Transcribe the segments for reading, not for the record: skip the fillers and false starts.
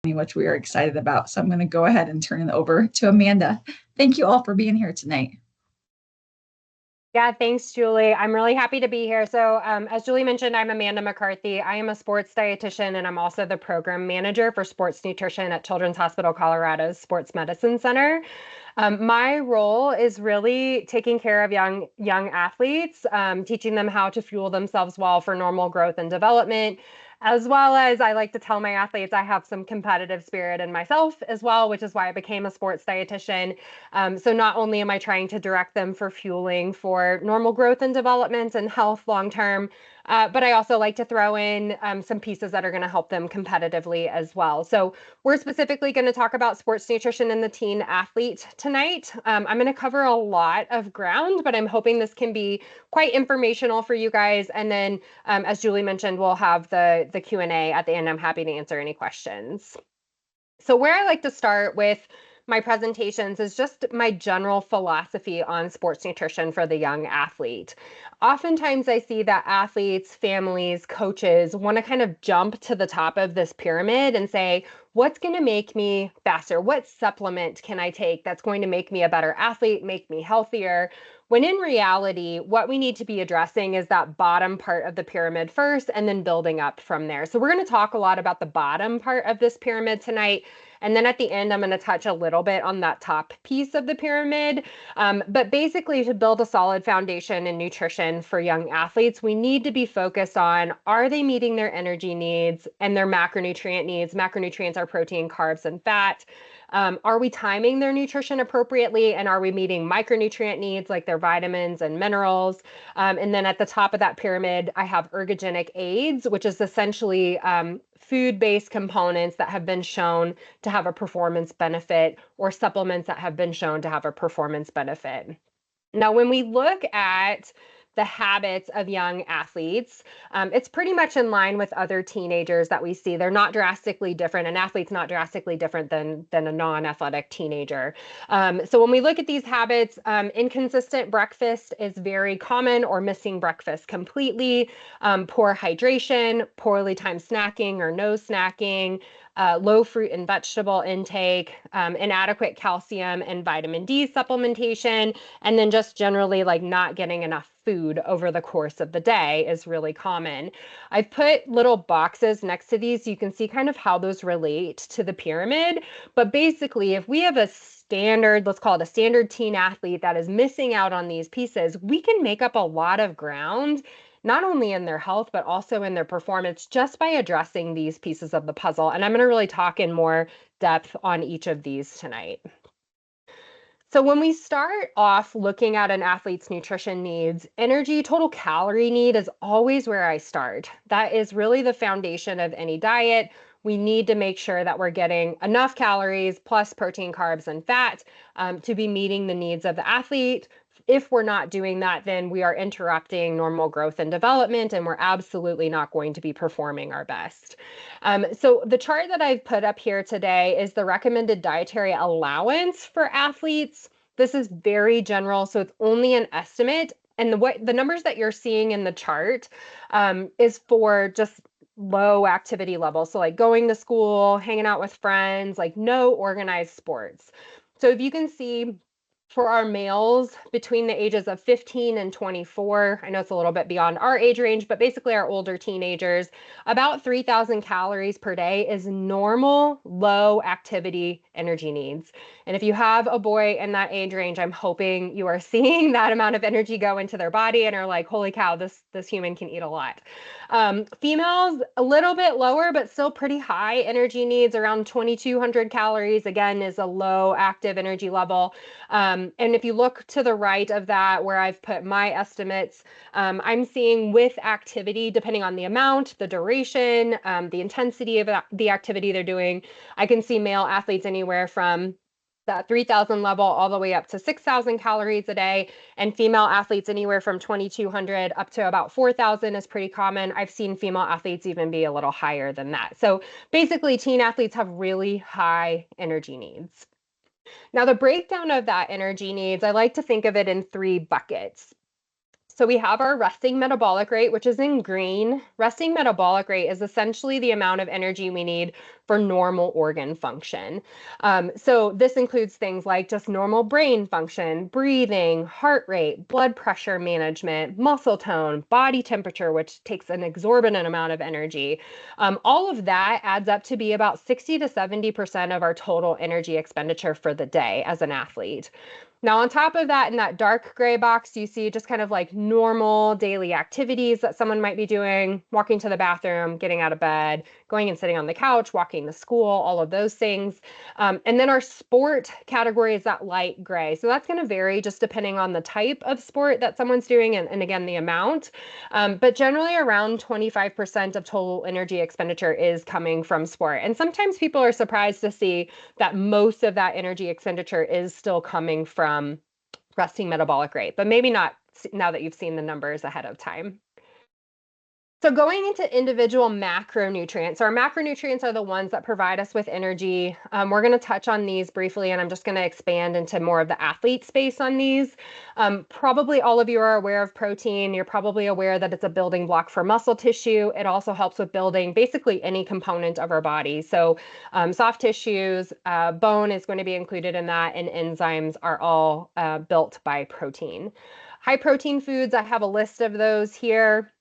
which we are excited about. So I'm going to go ahead and turn it over to Amanda. Thank you all for being here tonight. Yeah, thanks, Julie. I'm really happy to be here. So, as Julie mentioned, I'm Amanda McCarthy. I am a sports dietitian, and I'm also the program manager for sports nutrition at Children's Hospital Colorado's Sports Medicine Center. My role is really taking care of young athletes, teaching them how to fuel themselves well for normal growth and development, as well as I like to tell my athletes I have some competitive spirit in myself as well, which is why I became a sports dietitian. So not only am I trying to direct them for fueling for normal growth and development and health long term, but I also like to throw in some pieces that are going to help them competitively as well. So we're specifically going to talk about sports nutrition in the teen athlete tonight. I'm going to cover a lot of ground, but I'm hoping this can be quite informational for you guys. And then, as Julie mentioned, we'll have the Q&A at the end. I'm happy to answer any questions. So where I like to start with my presentations is just my general philosophy on sports nutrition for the young athlete. Oftentimes I see that athletes, families, coaches want to kind of jump to the top of this pyramid and say, what's going to make me faster? What supplement can I take that's going to make me a better athlete, make me healthier? When in reality, what we need to be addressing is that bottom part of the pyramid first and then building up from there. So we're going to talk a lot about the bottom part of this pyramid tonight. And then at the end, I'm going to touch a little bit on that top piece of the pyramid. But basically, to build a solid foundation in nutrition for young athletes, we need to be focused on, are they meeting their energy needs and their macronutrient needs? Macronutrients are protein, carbs, and fat. Are we timing their nutrition appropriately? And are we meeting micronutrient needs like their vitamins and minerals? And then at the top of that pyramid, I have ergogenic aids, which is essentially food-based components that have been shown to have a performance benefit, or supplements that have been shown to have a performance benefit. Now, when we look at the habits of young athletes, it's pretty much in line with other teenagers that we see. They're not drastically different. An athlete's not drastically different than a non-athletic teenager. So when we look at these habits, inconsistent breakfast is very common, or missing breakfast completely, poor hydration, poorly timed snacking or no snacking, low fruit and vegetable intake, inadequate calcium and vitamin D supplementation, and then just generally like not getting enough food over the course of the day is really common. I've put little boxes next to these so you can see kind of how those relate to the pyramid. But basically, if we have a standard, let's call it a standard teen athlete that is missing out on these pieces, we can make up a lot of ground, not only in their health, but also in their performance, just by addressing these pieces of the puzzle. And I'm going to really talk in more depth on each of these tonight. So when we start off looking at an athlete's nutrition needs, energy, total calorie need is always where I start. That is really the foundation of any diet. We need to make sure that we're getting enough calories plus protein, carbs, and fat to be meeting the needs of the athlete. If we're not doing that, then we are interrupting normal growth and development, and we're absolutely not going to be performing our best. So the chart that I've put up here today is the recommended dietary allowance for athletes. This is very general, so it's only an estimate. And the numbers that you're seeing in the chart is for just low activity level. So like going to school, hanging out with friends, like no organized sports. So if you can see, for our males between the ages of 15 and 24, I know it's a little bit beyond our age range, but basically our older teenagers, about 3,000 calories per day is normal low activity energy needs. And if you have a boy in that age range, I'm hoping you are seeing that amount of energy go into their body and are like, holy cow, this human can eat a lot. Females, a little bit lower, but still pretty high energy needs, around 2,200 calories, again, is a low active energy level. And if you look to the right of that, where I've put my estimates, I'm seeing with activity, depending on the amount, the duration, the intensity of the activity they're doing, I can see male athletes anywhere from that 3,000 level all the way up to 6,000 calories a day, and female athletes anywhere from 2,200 up to about 4,000 is pretty common. I've seen female athletes even be a little higher than that. So basically, teen athletes have really high energy needs. Now, the breakdown of that energy needs, I like to think of it in three buckets. So we have our resting metabolic rate, which is in green. Resting metabolic rate is essentially the amount of energy we need for normal organ function. So this includes things like just normal brain function, breathing, heart rate, blood pressure management, muscle tone, body temperature, which takes an exorbitant amount of energy. All of that adds up to be about 60 to 70% of our total energy expenditure for the day as an athlete. Now, on top of that, in that dark gray box, you see just kind of like normal daily activities that someone might be doing, walking to the bathroom, getting out of bed, going and sitting on the couch, walking to school, all of those things. And then our sport category is that light gray. So that's going to vary just depending on the type of sport that someone's doing and again, the amount. But generally around 25% of total energy expenditure is coming from sport. And sometimes people are surprised to see that most of that energy expenditure is still coming from resting metabolic rate, but maybe not now that you've seen the numbers ahead of time. So going into individual macronutrients. So our macronutrients are the ones that provide us with energy. We're going to touch on these briefly, and I'm just going to expand into more of the athlete space on these. Probably all of you are aware of protein. You're probably aware that it's a building block for muscle tissue. It also helps with building basically any component of our body. So soft tissues, bone is going to be included in that, and enzymes are all built by protein. High protein foods, I have a list of those here.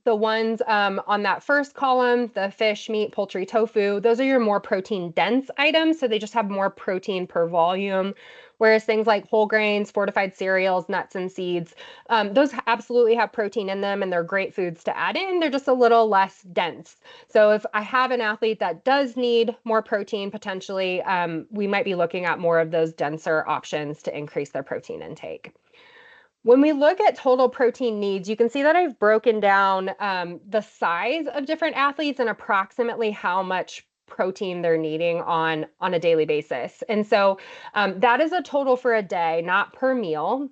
The ones on that first column, the fish, meat, poultry, tofu, those are your more protein dense items. So they just have more protein per volume. Whereas things like whole grains, fortified cereals, nuts, and seeds, those absolutely have protein in them and they're great foods to add in. They're just a little less dense. So if I have an athlete that does need more protein, potentially, we might be looking at more of those denser options to increase their protein intake. When we look at total protein needs, you can see that I've broken down the size of different athletes and approximately how much protein they're needing on a daily basis. And so that is a total for a day, not per meal.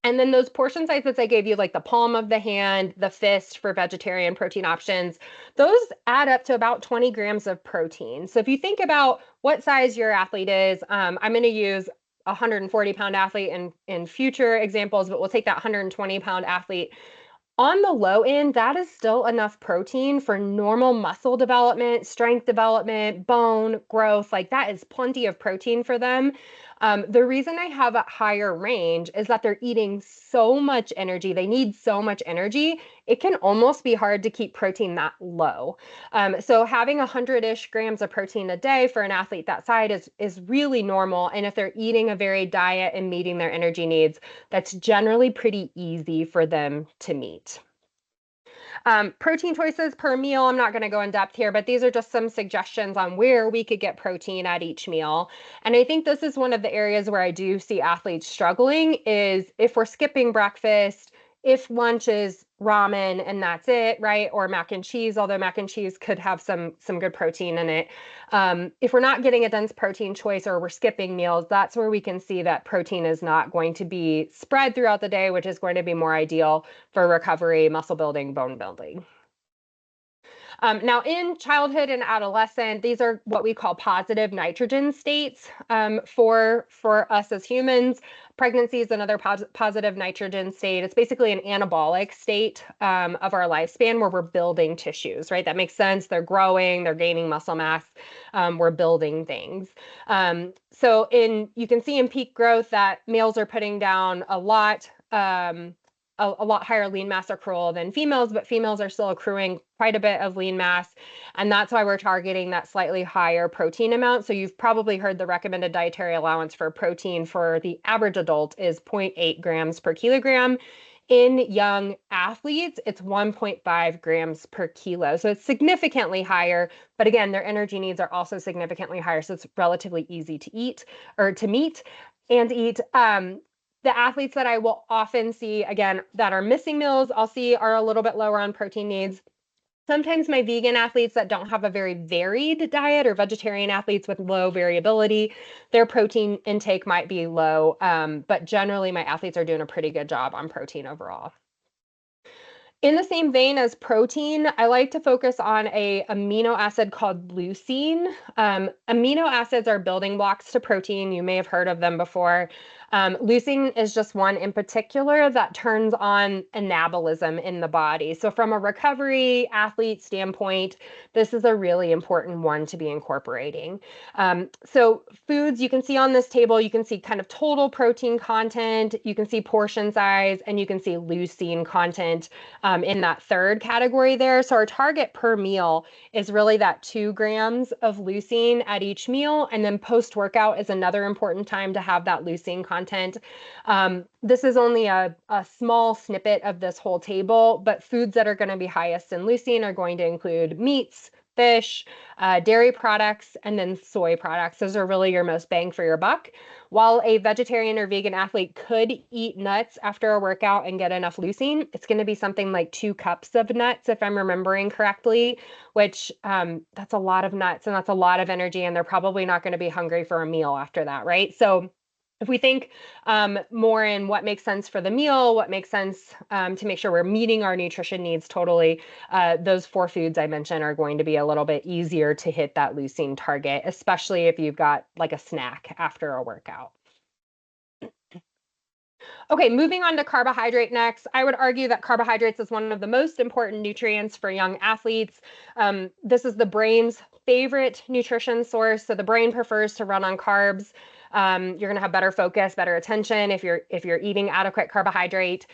And then those portion sizes I gave you, like the palm of the hand, the fist for vegetarian protein options, those add up to about 20 grams of protein. So if you think about what size your athlete is, I'm going to use 140-pound athlete in future examples, but we'll take that 120-pound athlete. On the low end, that is still enough protein for normal muscle development, strength development, bone growth. Like that is plenty of protein for them. The reason I have a higher range is that they're eating so much energy. They need so much energy. It can almost be hard to keep protein that low. So having 100-ish grams of protein a day for an athlete that size is really normal. And if they're eating a varied diet and meeting their energy needs, that's generally pretty easy for them to meet. Protein choices per meal, I'm not going to go in depth here, but these are just some suggestions on where we could get protein at each meal. And I think this is one of the areas where I do see athletes struggling is if we're skipping breakfast, if lunch is ramen and that's it, right? Or mac and cheese, although mac and cheese could have some good protein in it. If we're not getting a dense protein choice or we're skipping meals, that's where we can see that protein is not going to be spread throughout the day, which is going to be more ideal for recovery, muscle building, bone building. Now, in childhood and adolescent, these are what we call positive nitrogen states for us as humans. Pregnancy is another positive nitrogen state. It's basically an anabolic state of our lifespan where we're building tissues, right? That makes sense. They're growing, they're gaining muscle mass, we're building things. So you can see in peak growth that males are putting down a lot higher lean mass accrual than females, but females are still accruing quite a bit of lean mass. And that's why we're targeting that slightly higher protein amount. So you've probably heard the recommended dietary allowance for protein for the average adult is 0.8 grams per kilogram. In young athletes, it's 1.5 grams per kilo. So it's significantly higher, but again, their energy needs are also significantly higher. So it's relatively easy to eat or to meet and eat. The athletes that I will often see, again, that are missing meals, I'll see are a little bit lower on protein needs. Sometimes my vegan athletes that don't have a very varied diet or vegetarian athletes with low variability, their protein intake might be low. But generally, my athletes are doing a pretty good job on protein overall. In the same vein as protein, I like to focus on a amino acid called leucine. Amino acids are building blocks to protein. You may have heard of them before. Leucine is just one in particular that turns on anabolism in the body. So from a recovery athlete standpoint, this is a really important one to be incorporating. So foods you can see on this table, you can see kind of total protein content, you can see portion size, and you can see leucine content in that third category there. So our target per meal is really that 2 grams of leucine at each meal. And then post-workout is another important time to have that leucine content. This is only a small snippet of this whole table, but foods that are going to be highest in leucine are going to include meats, fish, dairy products, and then soy products. Those are really your most bang for your buck. While a vegetarian or vegan athlete could eat nuts after a workout and get enough leucine, it's going to be something like 2 cups of nuts, if I'm remembering correctly, which that's a lot of nuts and that's a lot of energy, and they're probably not going to be hungry for a meal after that, right? So if we think more in what makes sense for the meal, what makes sense to make sure we're meeting our nutrition needs totally, those 4 foods I mentioned are going to be a little bit easier to hit that leucine target, especially if you've got like a snack after a workout. Okay, moving on to carbohydrate next. I would argue that carbohydrates is one of the most important nutrients for young athletes. This is the brain's favorite nutrition source. So the brain prefers to run on carbs. You're going to have better focus, better attention if you're eating adequate carbohydrate.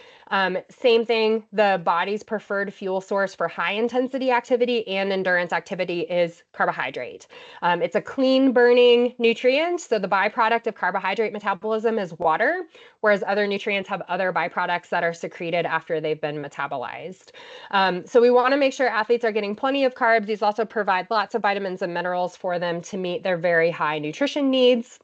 Same thing, the body's preferred fuel source for high intensity activity and endurance activity is carbohydrate. It's a clean burning nutrient. So the byproduct of carbohydrate metabolism is water, whereas other nutrients have other byproducts that are secreted after they've been metabolized. So we want to make sure athletes are getting plenty of carbs. These also provide lots of vitamins and minerals for them to meet their very high nutrition needs.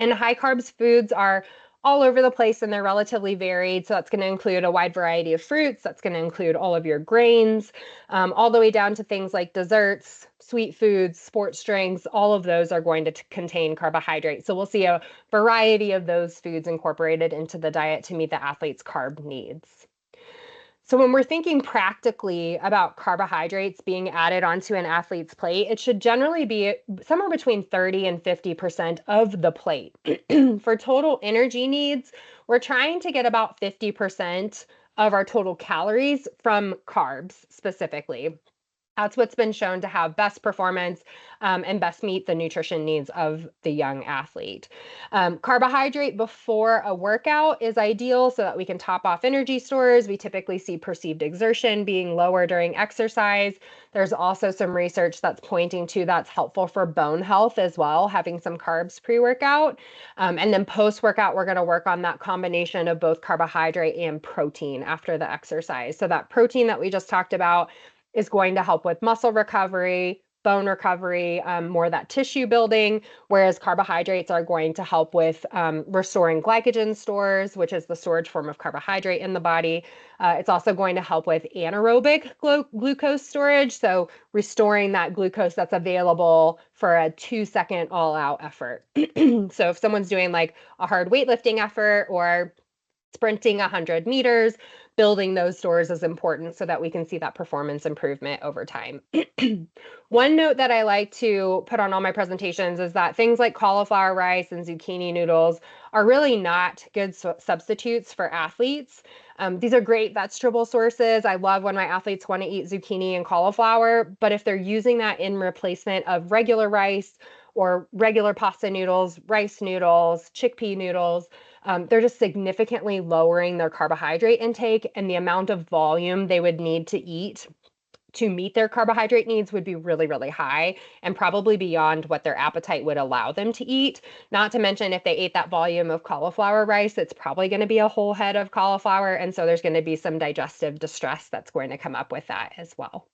And high carbs foods are all over the place and they're relatively varied. So that's going to include a wide variety of fruits. That's going to include all of your grains, all the way down to things like desserts, sweet foods, sports drinks. All of those are going to contain carbohydrates. So we'll see a variety of those foods incorporated into the diet to meet the athlete's carb needs. So when we're thinking practically about carbohydrates being added onto an athlete's plate, it should generally be somewhere between 30 and 50% of the plate. For total energy needs, we're trying to get about 50% of our total calories from carbs specifically. That's what's been shown to have best performance and best meet the nutrition needs of the young athlete. Carbohydrate before a workout is ideal so that we can top off energy stores. We typically see perceived exertion being lower during exercise. There's also some research that's pointing to that's helpful for bone health as well, having some carbs pre-workout. And then post-workout, we're going to work on that combination of both carbohydrate and protein after the exercise. So that protein that we just talked about is going to help with muscle recovery, bone recovery, more that tissue building, whereas carbohydrates are going to help with restoring glycogen stores, which is the storage form of carbohydrate in the body. It's also going to help with anaerobic glucose storage, so restoring that glucose that's available for a 2-second all-out effort. So if someone's doing like a hard weightlifting effort or sprinting 100 meters, building those stores is important so that we can see that performance improvement over time. One note that I like to put on all my presentations is that things like cauliflower rice and zucchini noodles are really not good substitutes for athletes. These are great vegetable sources. I love when my athletes want to eat zucchini and cauliflower, but if they're using that in replacement of regular rice or regular pasta noodles, rice noodles, chickpea noodles, they're just significantly lowering their carbohydrate intake, and the amount of volume they would need to eat to meet their carbohydrate needs would be really, really high and probably beyond what their appetite would allow them to eat. Not to mention if they ate that volume of cauliflower rice, it's probably going to be a whole head of cauliflower. And so there's going to be some digestive distress that's going to come up with that as well.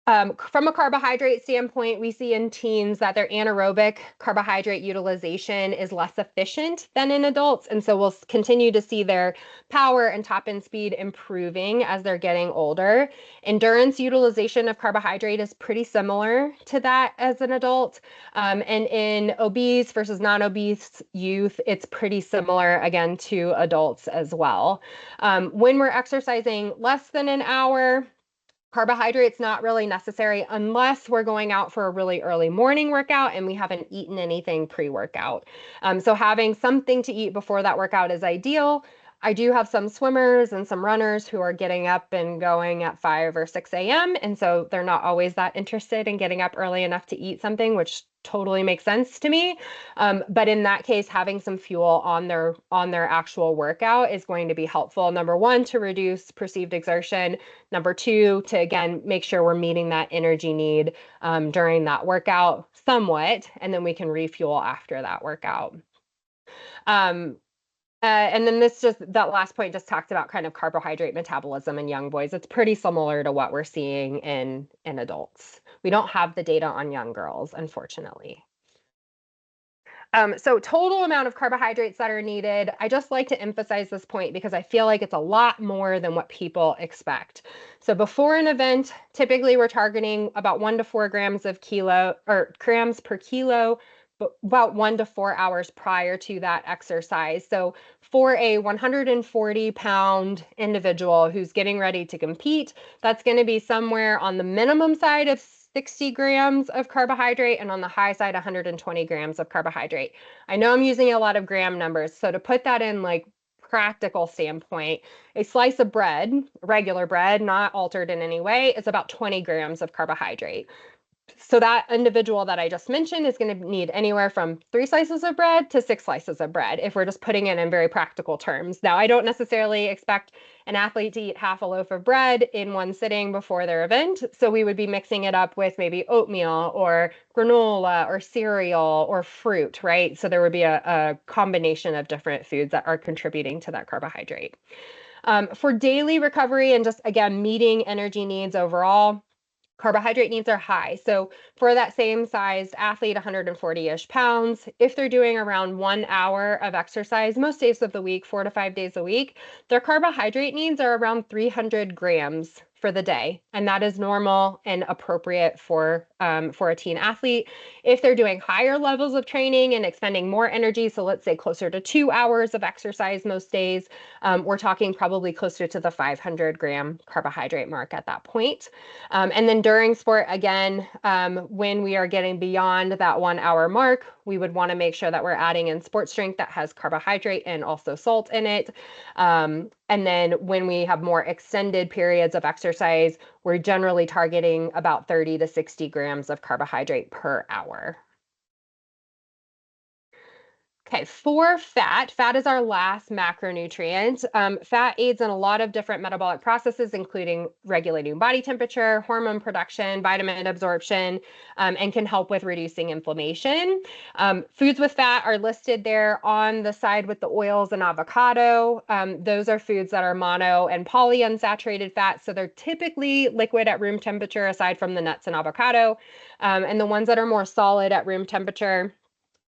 From a carbohydrate standpoint, we see in teens that their anaerobic carbohydrate utilization is less efficient than in adults. And so we'll continue to see their power and top end speed improving as they're getting older. Endurance utilization of carbohydrate is pretty similar to that as an adult. And in obese versus non-obese youth, it's pretty similar again to adults as well. When we're exercising less than an hour, carbohydrates not really necessary unless we're going out for a really early morning workout and we haven't eaten anything pre-workout. So having something to eat before that workout is ideal. I do have some swimmers and some runners who are getting up and going at 5 or 6 a.m. And so they're not always that interested in getting up early enough to eat something, which totally makes sense to me. But in that case, having some fuel on their actual workout is going to be helpful. Number one, to reduce perceived exertion. Number two, to again, make sure we're meeting that energy need during that workout somewhat, and then we can refuel after that workout. And then that last point just talked about kind of carbohydrate metabolism in young boys. It's pretty similar to what we're seeing in adults. We don't have the data on young girls, unfortunately. So total amount of carbohydrates that are needed, I just like to emphasize this point because I feel like it's a lot more than what people expect. So before an event, typically we're targeting about 1 to 4 grams per kilo, but about 1 to 4 hours prior to that exercise. So for a 140-pound individual who's getting ready to compete, that's going to be somewhere on the minimum side of 60 grams of carbohydrate and on the high side 120 grams of carbohydrate. I know I'm using a lot of gram numbers, so to put that in like practical standpoint, a slice of bread, regular bread, not altered in any way, is about 20 grams of carbohydrate. So that individual that I just mentioned is going to need anywhere from 3 slices of bread to 6 slices of bread, if we're just putting it in very practical terms. Now, I don't necessarily expect an athlete to eat half a loaf of bread in one sitting before their event. So we would be mixing it up with maybe oatmeal or granola or cereal or fruit, right? So there would be a combination of different foods that are contributing to that carbohydrate. For daily recovery and just, again, meeting energy needs overall, carbohydrate needs are high. So for that same sized athlete, 140-ish pounds, if they're doing around 1 hour of exercise, most days of the week, 4 to 5 days a week, their carbohydrate needs are around 300 grams for the day. And that is normal and appropriate for a teen athlete. If they're doing higher levels of training and expending more energy, so let's say closer to 2 hours of exercise most days, we're talking probably closer to the 500-gram carbohydrate mark at that point. And then during sport, again, when we are getting beyond that 1 hour mark, we would want to make sure that we're adding in sports drink that has carbohydrate and also salt in it. And then when we have more extended periods of exercise, we're generally targeting about 30 to 60 grams of carbohydrate per hour. Okay, for fat is our last macronutrient. Fat aids in a lot of different metabolic processes, including regulating body temperature, hormone production, vitamin absorption, and can help with reducing inflammation. Foods with fat are listed there on the side with the oils and avocado. Those are foods that are mono and polyunsaturated fats, so they're typically liquid at room temperature, aside from the nuts and avocado. And the ones that are more solid at room temperature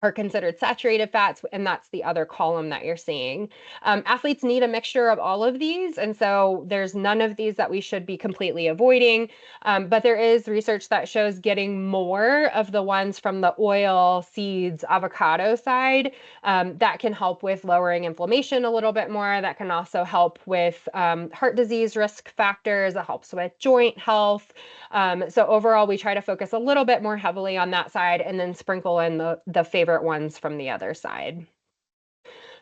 are considered saturated fats, and that's the other column that you're seeing. Athletes need a mixture of all of these, and so there's none of these that we should be completely avoiding, but there is research that shows getting more of the ones from the oil, seeds, avocado side that can help with lowering inflammation a little bit more. That can also help with heart disease risk factors. It helps with joint health. So overall, we try to focus a little bit more heavily on that side and then sprinkle in the favorite ones from the other side.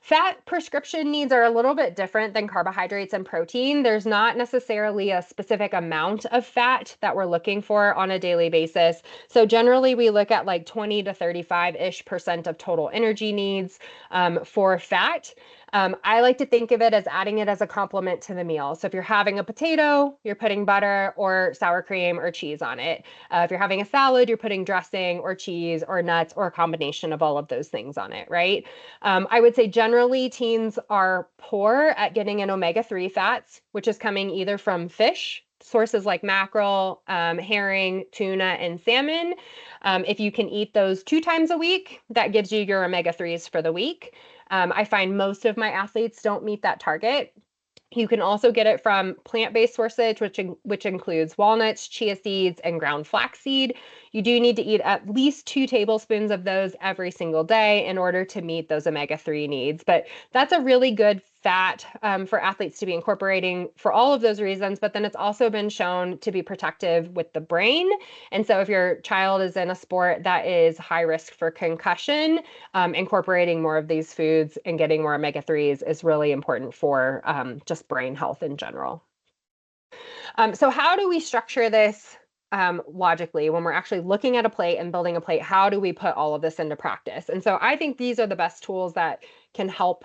Fat prescription needs are a little bit different than carbohydrates and protein. There's not necessarily a specific amount of fat that we're looking for on a daily basis. So generally we look at like 20 to 35-ish% of total energy needs for fat. I like to think of it as adding it as a complement to the meal. So if you're having a potato, you're putting butter or sour cream or cheese on it. If you're having a salad, you're putting dressing or cheese or nuts or a combination of all of those things on it, right? I would say generally teens are poor at getting in omega-3 fats, which is coming either from fish sources like mackerel, herring, tuna, and salmon. If you can eat those 2 times a week, that gives you your omega-3s for the week. I find most of my athletes don't meet that target. You can also get it from plant-based sources, which includes walnuts, chia seeds, and ground flaxseed. You do need to eat at least 2 tablespoons of those every single day in order to meet those omega-3 needs. But that's a really good fat for athletes to be incorporating for all of those reasons. But then it's also been shown to be protective with the brain. And so if your child is in a sport that is high risk for concussion, incorporating more of these foods and getting more omega-3s is really important for just brain health in general. So how do we structure this logically when we're actually looking at a plate and building a plate? How do we put all of this into practice? And so I think these are the best tools that can help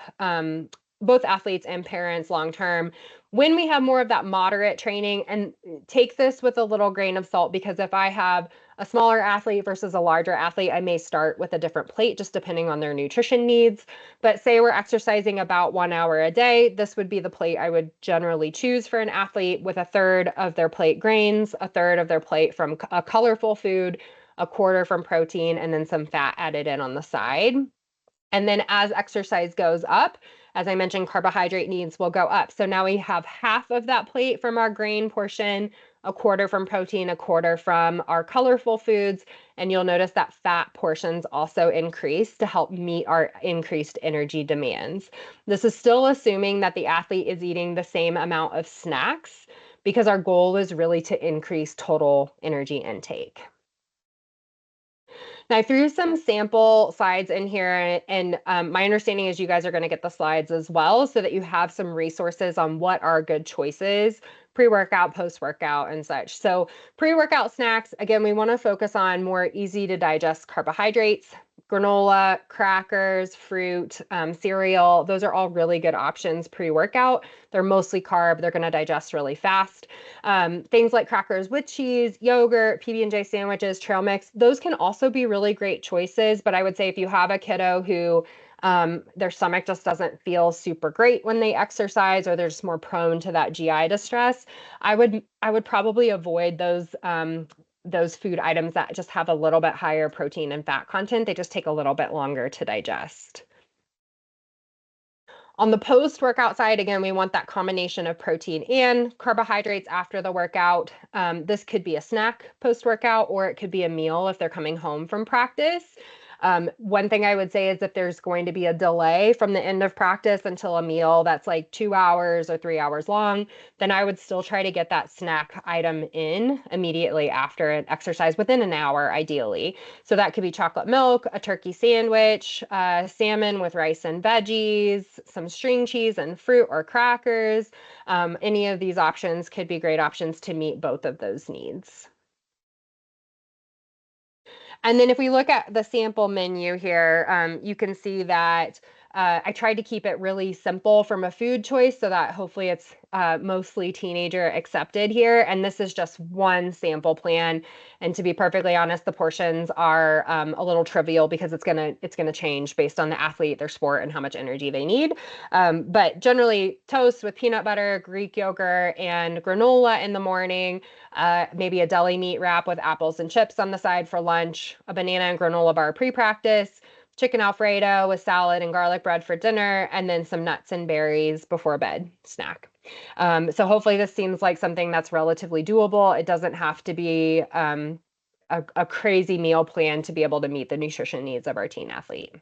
both athletes and parents long term when we have more of that moderate training. And take this with a little grain of salt, because if I have a smaller athlete versus a larger athlete, I may start with a different plate just depending on their nutrition needs. But say we're exercising about 1 hour a day, this would be the plate I would generally choose for an athlete, with a third of their plate grains, a third of their plate from a colorful food, a quarter from protein, and then some fat added in on the side. And then as exercise goes up, as I mentioned, carbohydrate needs will go up. So now we have half of that plate from our grain portion, a quarter from protein, a quarter from our colorful foods. And you'll notice that fat portions also increase to help meet our increased energy demands. This is still assuming that the athlete is eating the same amount of snacks, because our goal is really to increase total energy intake. Now, I threw some sample slides in here, and my understanding is you guys are going to get the slides as well, so that you have some resources on what are good choices, pre-workout, post-workout, and such. So pre-workout snacks, again, we want to focus on more easy to digest carbohydrates. Granola, crackers, fruit, cereal, those are all really good options pre-workout. They're mostly carb. They're going to digest really fast. Things like crackers with cheese, yogurt, PB&J sandwiches, trail mix, those can also be really great choices. But I would say if you have a kiddo who their stomach just doesn't feel super great when they exercise, or they're just more prone to that GI distress, I would probably avoid those food items that just have a little bit higher protein and fat content. They just take a little bit longer to digest. On the post-workout side, again, we want that combination of protein and carbohydrates after the workout. This could be a snack post-workout, or it could be a meal if they're coming home from practice. One thing I would say is if there's going to be a delay from the end of practice until a meal that's like 2 hours or 3 hours long, then I would still try to get that snack item in immediately after an exercise, within an hour, ideally. So that could be chocolate milk, a turkey sandwich, salmon with rice and veggies, some string cheese and fruit or crackers. Any of these options could be great options to meet both of those needs. And then if we look at the sample menu here, you can see that I tried to keep it really simple from a food choice, so that hopefully it's mostly teenager accepted here. And this is just one sample plan. And to be perfectly honest, the portions are a little trivial, because it's gonna change based on the athlete, their sport, and how much energy they need. But generally, toast with peanut butter, Greek yogurt, and granola in the morning. Maybe a deli meat wrap with apples and chips on the side for lunch, a banana and granola bar pre-practice, chicken Alfredo with salad and garlic bread for dinner, and then some nuts and berries before bed snack. So hopefully this seems like something that's relatively doable. It doesn't have to be a crazy meal plan to be able to meet the nutrition needs of our teen athlete.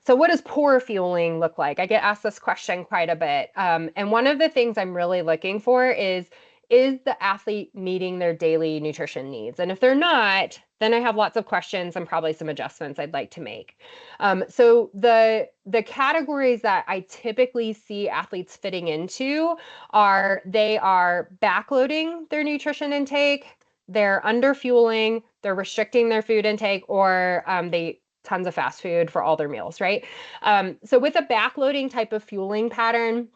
So what does poor fueling look like? I get asked this question quite a bit. And one of the things I'm really looking for is the athlete meeting their daily nutrition needs? And if they're not, then I have lots of questions and probably some adjustments I'd like to make. So the categories that I typically see athletes fitting into are, they are backloading their nutrition intake, they're underfueling, they're restricting their food intake, or they tons of fast food for all their meals, right? So with a backloading type of fueling pattern,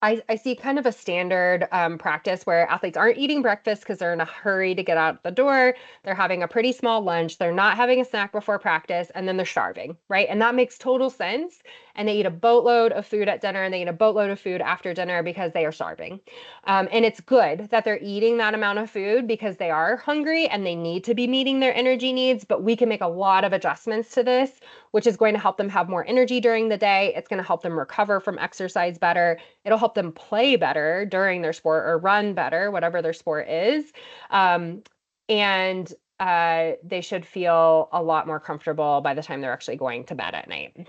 I see kind of a standard practice where athletes aren't eating breakfast because they're in a hurry to get out the door. They're having a pretty small lunch. They're not having a snack before practice, and then they're starving, right? And that makes total sense. and they eat a boatload of food at dinner and they eat a boatload of food after dinner because they are starving. And it's good that they're eating that amount of food because they are hungry and they need to be meeting their energy needs, but we can make a lot of adjustments to this, which is going to help them have more energy during the day. It's going to help them recover from exercise better. It'll help them play better during their sport or run better, whatever their sport is. And they should feel a lot more comfortable by the time they're actually going to bed at night.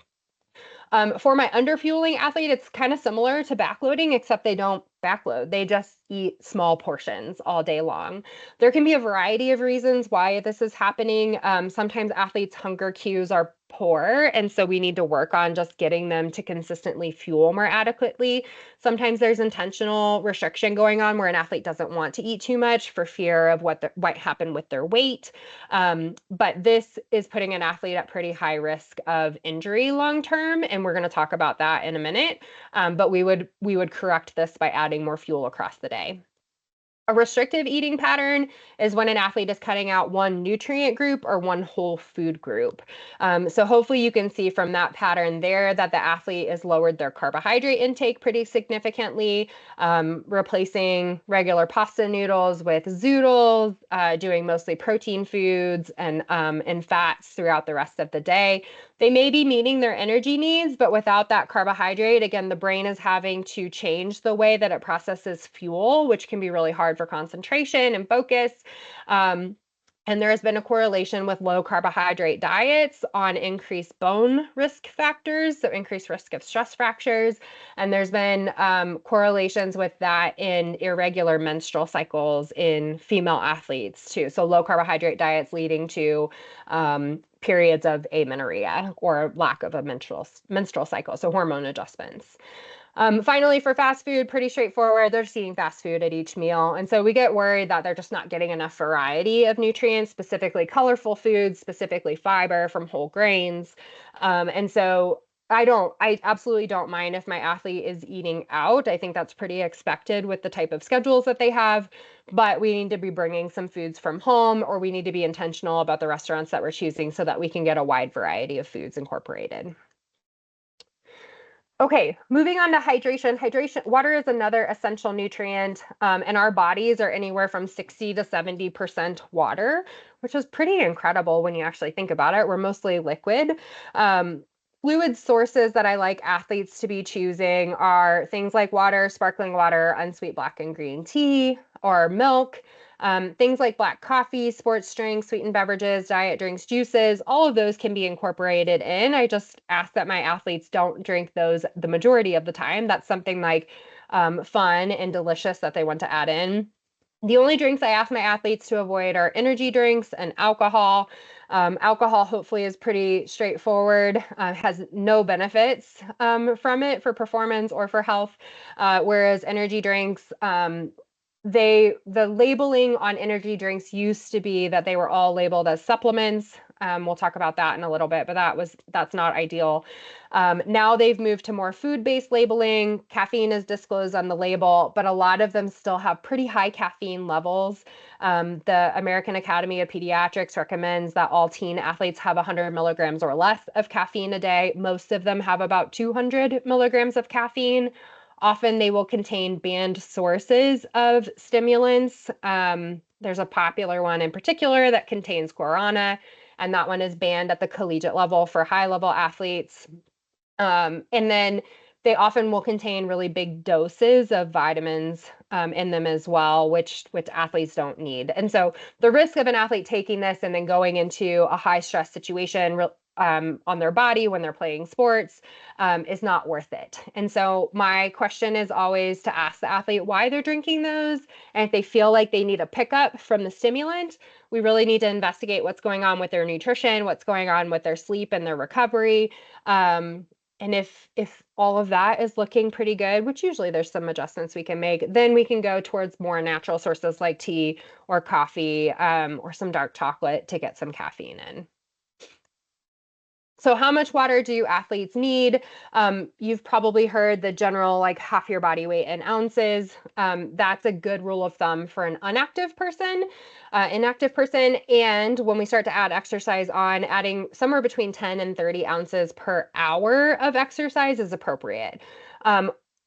For my underfueling athlete, it's kind of similar to backloading, except they don't backload. They just eat small portions all day long. There can be a variety of reasons why this is happening. Sometimes athletes' hunger cues are poor, and so we need to work on just getting them to consistently fuel more adequately. Sometimes there's intentional restriction going on where an athlete doesn't want to eat too much for fear of what happened with their weight. But this is putting an athlete at pretty high risk of injury long term, and we're going to talk about that in a minute. But we would correct this by adding more fuel across the day. A restrictive eating pattern is when an athlete is cutting out one nutrient group or one whole food group. So hopefully you can see from that pattern there that the athlete has lowered their carbohydrate intake pretty significantly, replacing regular pasta noodles with zoodles, doing mostly protein foods and fats throughout the rest of the day. They may be meeting their energy needs, but without that carbohydrate, again, the brain is having to change the way that it processes fuel, which can be really hard for concentration and focus. And there has been a correlation with low carbohydrate diets on increased bone risk factors, so increased risk of stress fractures. And there's been correlations with that in irregular menstrual cycles in female athletes too. So low carbohydrate diets leading to periods of amenorrhea or lack of a menstrual cycle, so hormone adjustments. Finally, for fast food, pretty straightforward. They're just eating fast food at each meal. And so we get worried that they're just not getting enough variety of nutrients, specifically colorful foods, specifically fiber from whole grains. And so I absolutely don't mind if my athlete is eating out. I think that's pretty expected with the type of schedules that they have, but we need to be bringing some foods from home, or we need to be intentional about the restaurants that we're choosing so that we can get a wide variety of foods incorporated. Okay, moving on to hydration. Water is another essential nutrient, and our bodies are anywhere from 60 to 70% water, which is pretty incredible when you actually think about it. We're mostly liquid. Fluid sources that I like athletes to be choosing are things like water, sparkling water, unsweet black and green tea, or milk. Things like black coffee, sports drinks, sweetened beverages, diet drinks, juices, all of those can be incorporated in. I just ask that my athletes don't drink those the majority of the time. That's something like fun and delicious that they want to add in. The only drinks I ask my athletes to avoid are energy drinks and alcohol. Alcohol hopefully is pretty straightforward, has no benefits from it for performance or for health, whereas energy drinks, the labeling on energy drinks used to be that they were all labeled as supplements. We'll talk about that in a little bit, but that's not ideal. Now they've moved to more food-based labeling. Caffeine is disclosed on the label, but a lot of them still have pretty high caffeine levels. The American Academy of Pediatrics recommends that all teen athletes have 100 milligrams or less of caffeine a day. Most of them have about 200 milligrams of caffeine. Often they will contain banned sources of stimulants. There's a popular one in particular that contains guarana, and that one is banned at the collegiate level for high-level athletes. And then they often will contain really big doses of vitamins in them as well, which athletes don't need. And so the risk of an athlete taking this and then going into a high stress situation on their body when they're playing sports is not worth it. And so my question is always to ask the athlete why they're drinking those. And if they feel like they need a pickup from the stimulant, we really need to investigate what's going on with their nutrition, what's going on with their sleep and their recovery. And if all of that is looking pretty good, which usually there's some adjustments we can make, then we can go towards more natural sources like tea or coffee or some dark chocolate to get some caffeine in. So how much water do athletes need? You've probably heard the general like half your body weight in ounces. That's a good rule of thumb for an inactive person. And when we start to add exercise on, adding somewhere between 10 and 30 ounces per hour of exercise is appropriate.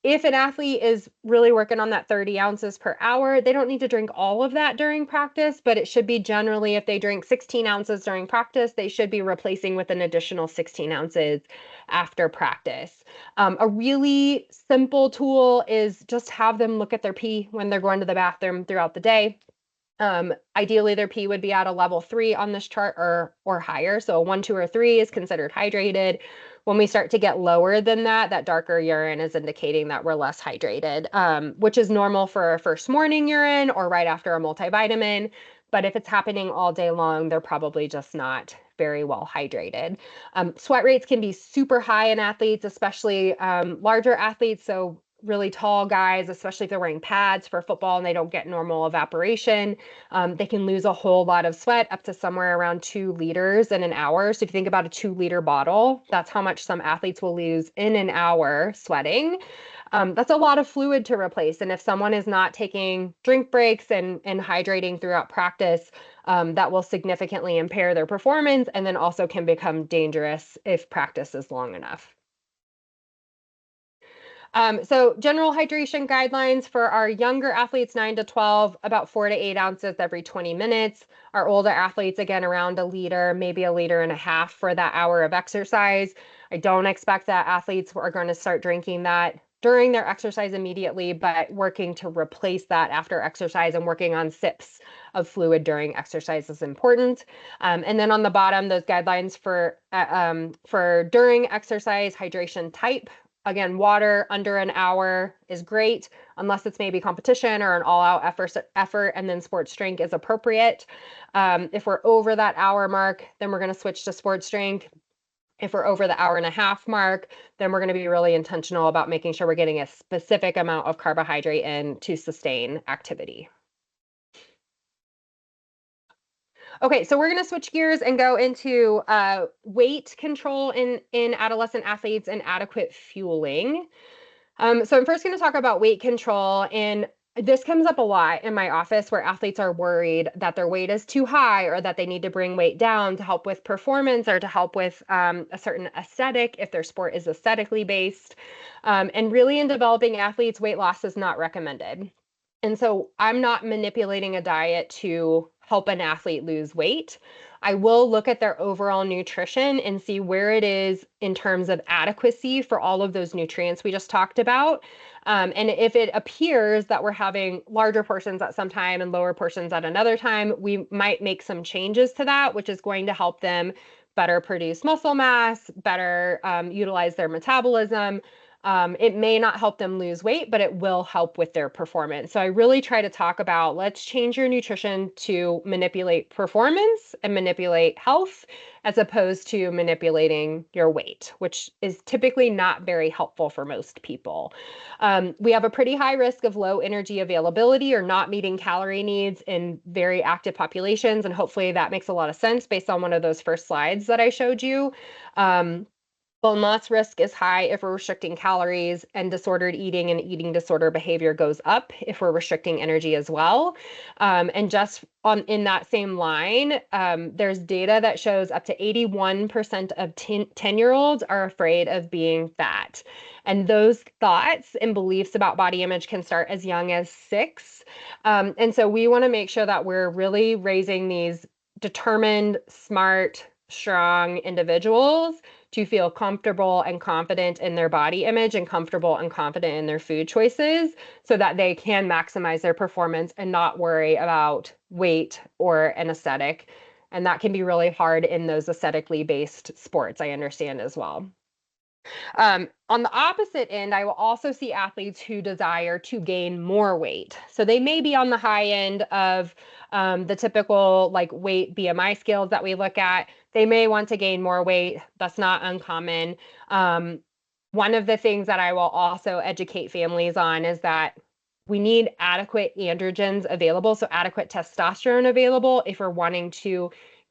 If an athlete is really working on that 30 ounces per hour, they don't need to drink all of that during practice, but it should be generally, if they drink 16 ounces during practice, they should be replacing with an additional 16 ounces after practice. A really simple tool is just have them look at their pee when they're going to the bathroom throughout the day. Ideally, their pee would be at a level 3 on this chart or higher. So a 1, 2, or 3 is considered hydrated. When we start to get lower than that, that darker urine is indicating that we're less hydrated, which is normal for a first morning urine or right after a multivitamin. But if it's happening all day long, they're probably just not very well hydrated. Sweat rates can be super high in athletes, especially larger athletes. So really tall guys, especially if they're wearing pads for football and they don't get normal evaporation. They can lose a whole lot of sweat, up to somewhere around 2 liters in an hour. So if you think about a 2-liter bottle, that's how much some athletes will lose in an hour sweating. That's a lot of fluid to replace. And if someone is not taking drink breaks and hydrating throughout practice, that will significantly impair their performance and then also can become dangerous if practice is long enough. So general hydration guidelines for our younger athletes, 9 to 12, about 4 to 8 ounces every 20 minutes. Our older athletes, again, around a liter, maybe a liter and a half for that hour of exercise. I don't expect that athletes are going to start drinking that during their exercise immediately, but working to replace that after exercise and working on sips of fluid during exercise is important. And then on the bottom, those guidelines for during exercise hydration type. Again, water under an hour is great, unless it's maybe competition or an all-out effort, and then sports drink is appropriate. If we're over that hour mark, then we're going to switch to sports drink. If we're over the hour and a half mark, then we're going to be really intentional about making sure we're getting a specific amount of carbohydrate in to sustain activity. Okay, so we're going to switch gears and go into weight control in adolescent athletes and adequate fueling. So I'm first going to talk about weight control, and this comes up a lot in my office where athletes are worried that their weight is too high or that they need to bring weight down to help with performance or to help with a certain aesthetic if their sport is aesthetically based. And really in developing athletes, weight loss is not recommended. And so I'm not manipulating a diet to help an athlete lose weight. I will look at their overall nutrition and see where it is in terms of adequacy for all of those nutrients we just talked about. And if it appears that we're having larger portions at some time and lower portions at another time, we might make some changes to that, which is going to help them better produce muscle mass, better utilize their metabolism. It may not help them lose weight, but it will help with their performance. So I really try to talk about, let's change your nutrition to manipulate performance and manipulate health, as opposed to manipulating your weight, which is typically not very helpful for most people. We have a pretty high risk of low energy availability or not meeting calorie needs in very active populations. And hopefully that makes a lot of sense based on one of those first slides that I showed you. Bone loss risk is high if we're restricting calories, and disordered eating and eating disorder behavior goes up if we're restricting energy as well. And just in that same line, there's data that shows up to 81% of 10-year-olds are afraid of being fat. And those thoughts and beliefs about body image can start as young as 6. And so we want to make sure that we're really raising these determined, smart, strong individuals to feel comfortable and confident in their body image and comfortable and confident in their food choices so that they can maximize their performance and not worry about weight or an aesthetic. And that can be really hard in those aesthetically based sports, I understand as well. On the opposite end, I will also see athletes who desire to gain more weight. So they may be on the high end of the typical like weight BMI scales that we look at. They may want to gain more weight. That's not uncommon. One of the things that I will also educate families on is that we need adequate androgens available, so adequate testosterone available if we're wanting to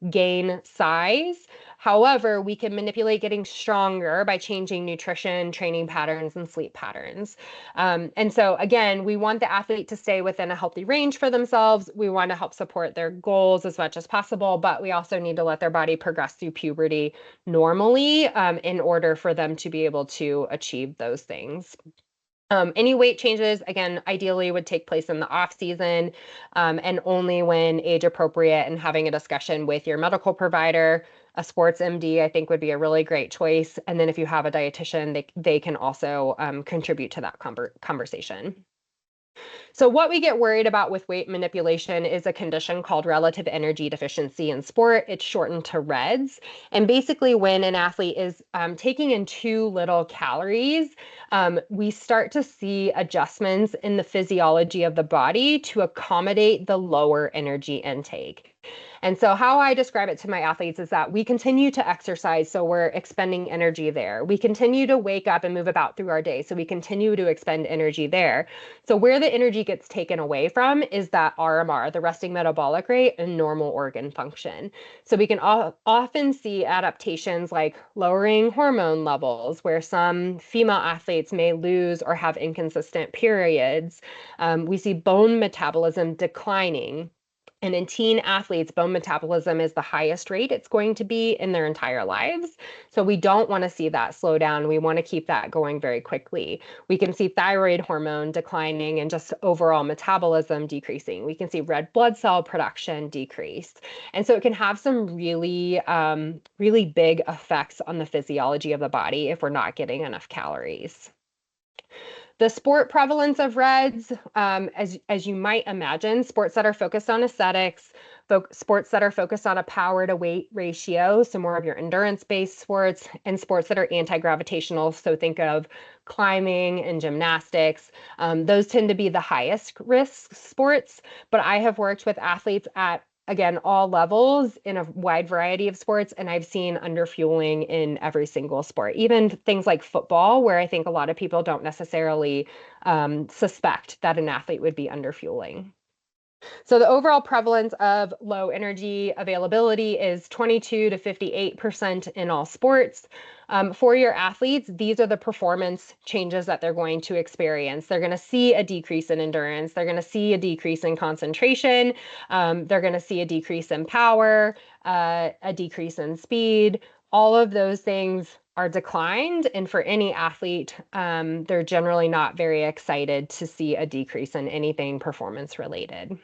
gain size. However, we can manipulate getting stronger by changing nutrition, training patterns, and sleep patterns. And so again, we want the athlete to stay within a healthy range for themselves. We want to help support their goals as much as possible, but we also need to let their body progress through puberty normally in order for them to be able to achieve those things. Any weight changes, again, ideally would take place in the off season and only when age appropriate, and having a discussion with your medical provider. A sports MD, I think, would be a really great choice. And then if you have a dietitian, they can also contribute to that conversation. So what we get worried about with weight manipulation is a condition called relative energy deficiency in sport. It's shortened to REDS. And basically when an athlete is taking in too little calories, we start to see adjustments in the physiology of the body to accommodate the lower energy intake. And so how I describe it to my athletes is that we continue to exercise, so we're expending energy there. We continue to wake up and move about through our day, so we continue to expend energy there. So where the energy gets taken away from is that RMR, the resting metabolic rate, and normal organ function. So we can often see adaptations like lowering hormone levels, where some female athletes may lose or have inconsistent periods. We see bone metabolism declining. And in teen athletes, bone metabolism is the highest rate it's going to be in their entire lives. So we don't want to see that slow down. We want to keep that going very quickly. We can see thyroid hormone declining and just overall metabolism decreasing. We can see red blood cell production decreased. And so it can have some really, really big effects on the physiology of the body if we're not getting enough calories. The sport prevalence of REDS, as you might imagine, sports that are focused on aesthetics, sports that are focused on a power to weight ratio, so more of your endurance-based sports, and sports that are anti-gravitational, so think of climbing and gymnastics. Those tend to be the highest risk sports, but I have worked with athletes at, again, all levels in a wide variety of sports, and I've seen underfueling in every single sport, even things like football, where I think a lot of people don't necessarily suspect that an athlete would be underfueling. So the overall prevalence of low energy availability is 22 to 58% in all sports. For your athletes, these are the performance changes that they're going to experience. They're going to see a decrease in endurance. They're going to see a decrease in concentration. They're going to see a decrease in power, a decrease in speed. All of those things are declined. And for any athlete, they're generally not very excited to see a decrease in anything performance related.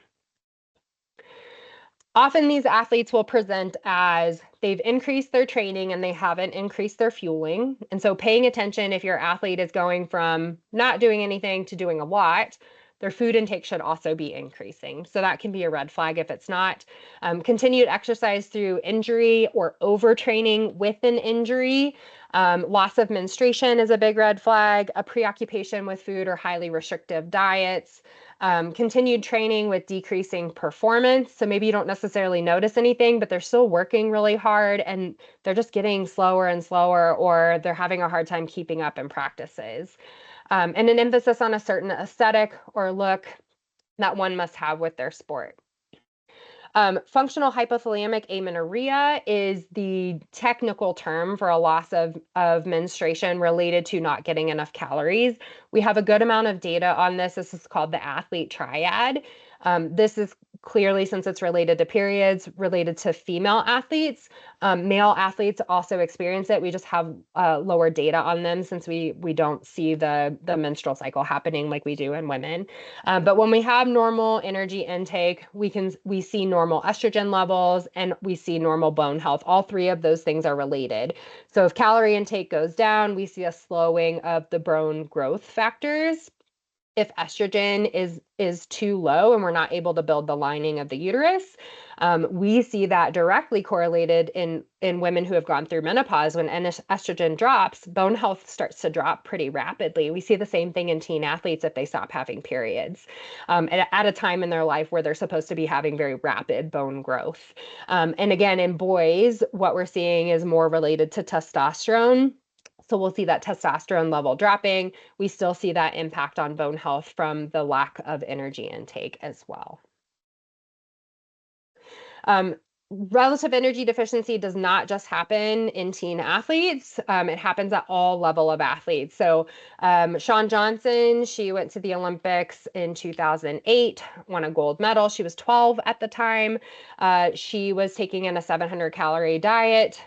Often these athletes will present as they've increased their training and they haven't increased their fueling. And so paying attention if your athlete is going from not doing anything to doing a lot, their food intake should also be increasing. So that can be a red flag if it's not. Continued exercise through injury or overtraining with an injury. Loss of menstruation is a big red flag. A preoccupation with food or highly restrictive diets. Continued training with decreasing performance. So maybe you don't necessarily notice anything, but they're still working really hard and they're just getting slower and slower, or they're having a hard time keeping up in practices. And an emphasis on a certain aesthetic or look that one must have with their sport. Functional hypothalamic amenorrhea is the technical term for a loss of menstruation related to not getting enough calories. We have a good amount of data on this. This is called the athlete triad. This is clearly, since it's related to periods, related to female athletes. Male athletes also experience it. We just have lower data on them since we don't see the menstrual cycle happening like we do in women. But when we have normal energy intake, we see normal estrogen levels and we see normal bone health. All three of those things are related. So if calorie intake goes down, we see a slowing of the bone growth factors. If estrogen is too low and we're not able to build the lining of the uterus, we see that directly correlated in women who have gone through menopause. When estrogen drops, bone health starts to drop pretty rapidly. We see the same thing in teen athletes if they stop having periods at a time in their life where they're supposed to be having very rapid bone growth. And again, in boys, what we're seeing is more related to testosterone. So we'll see that testosterone level dropping. We still see that impact on bone health from the lack of energy intake as well. Relative energy deficiency does not just happen in teen athletes. It happens at all level of athletes. So Shawn Johnson, she went to the Olympics in 2008, won a gold medal. She was 12 at the time. She was taking in a 700-calorie diet,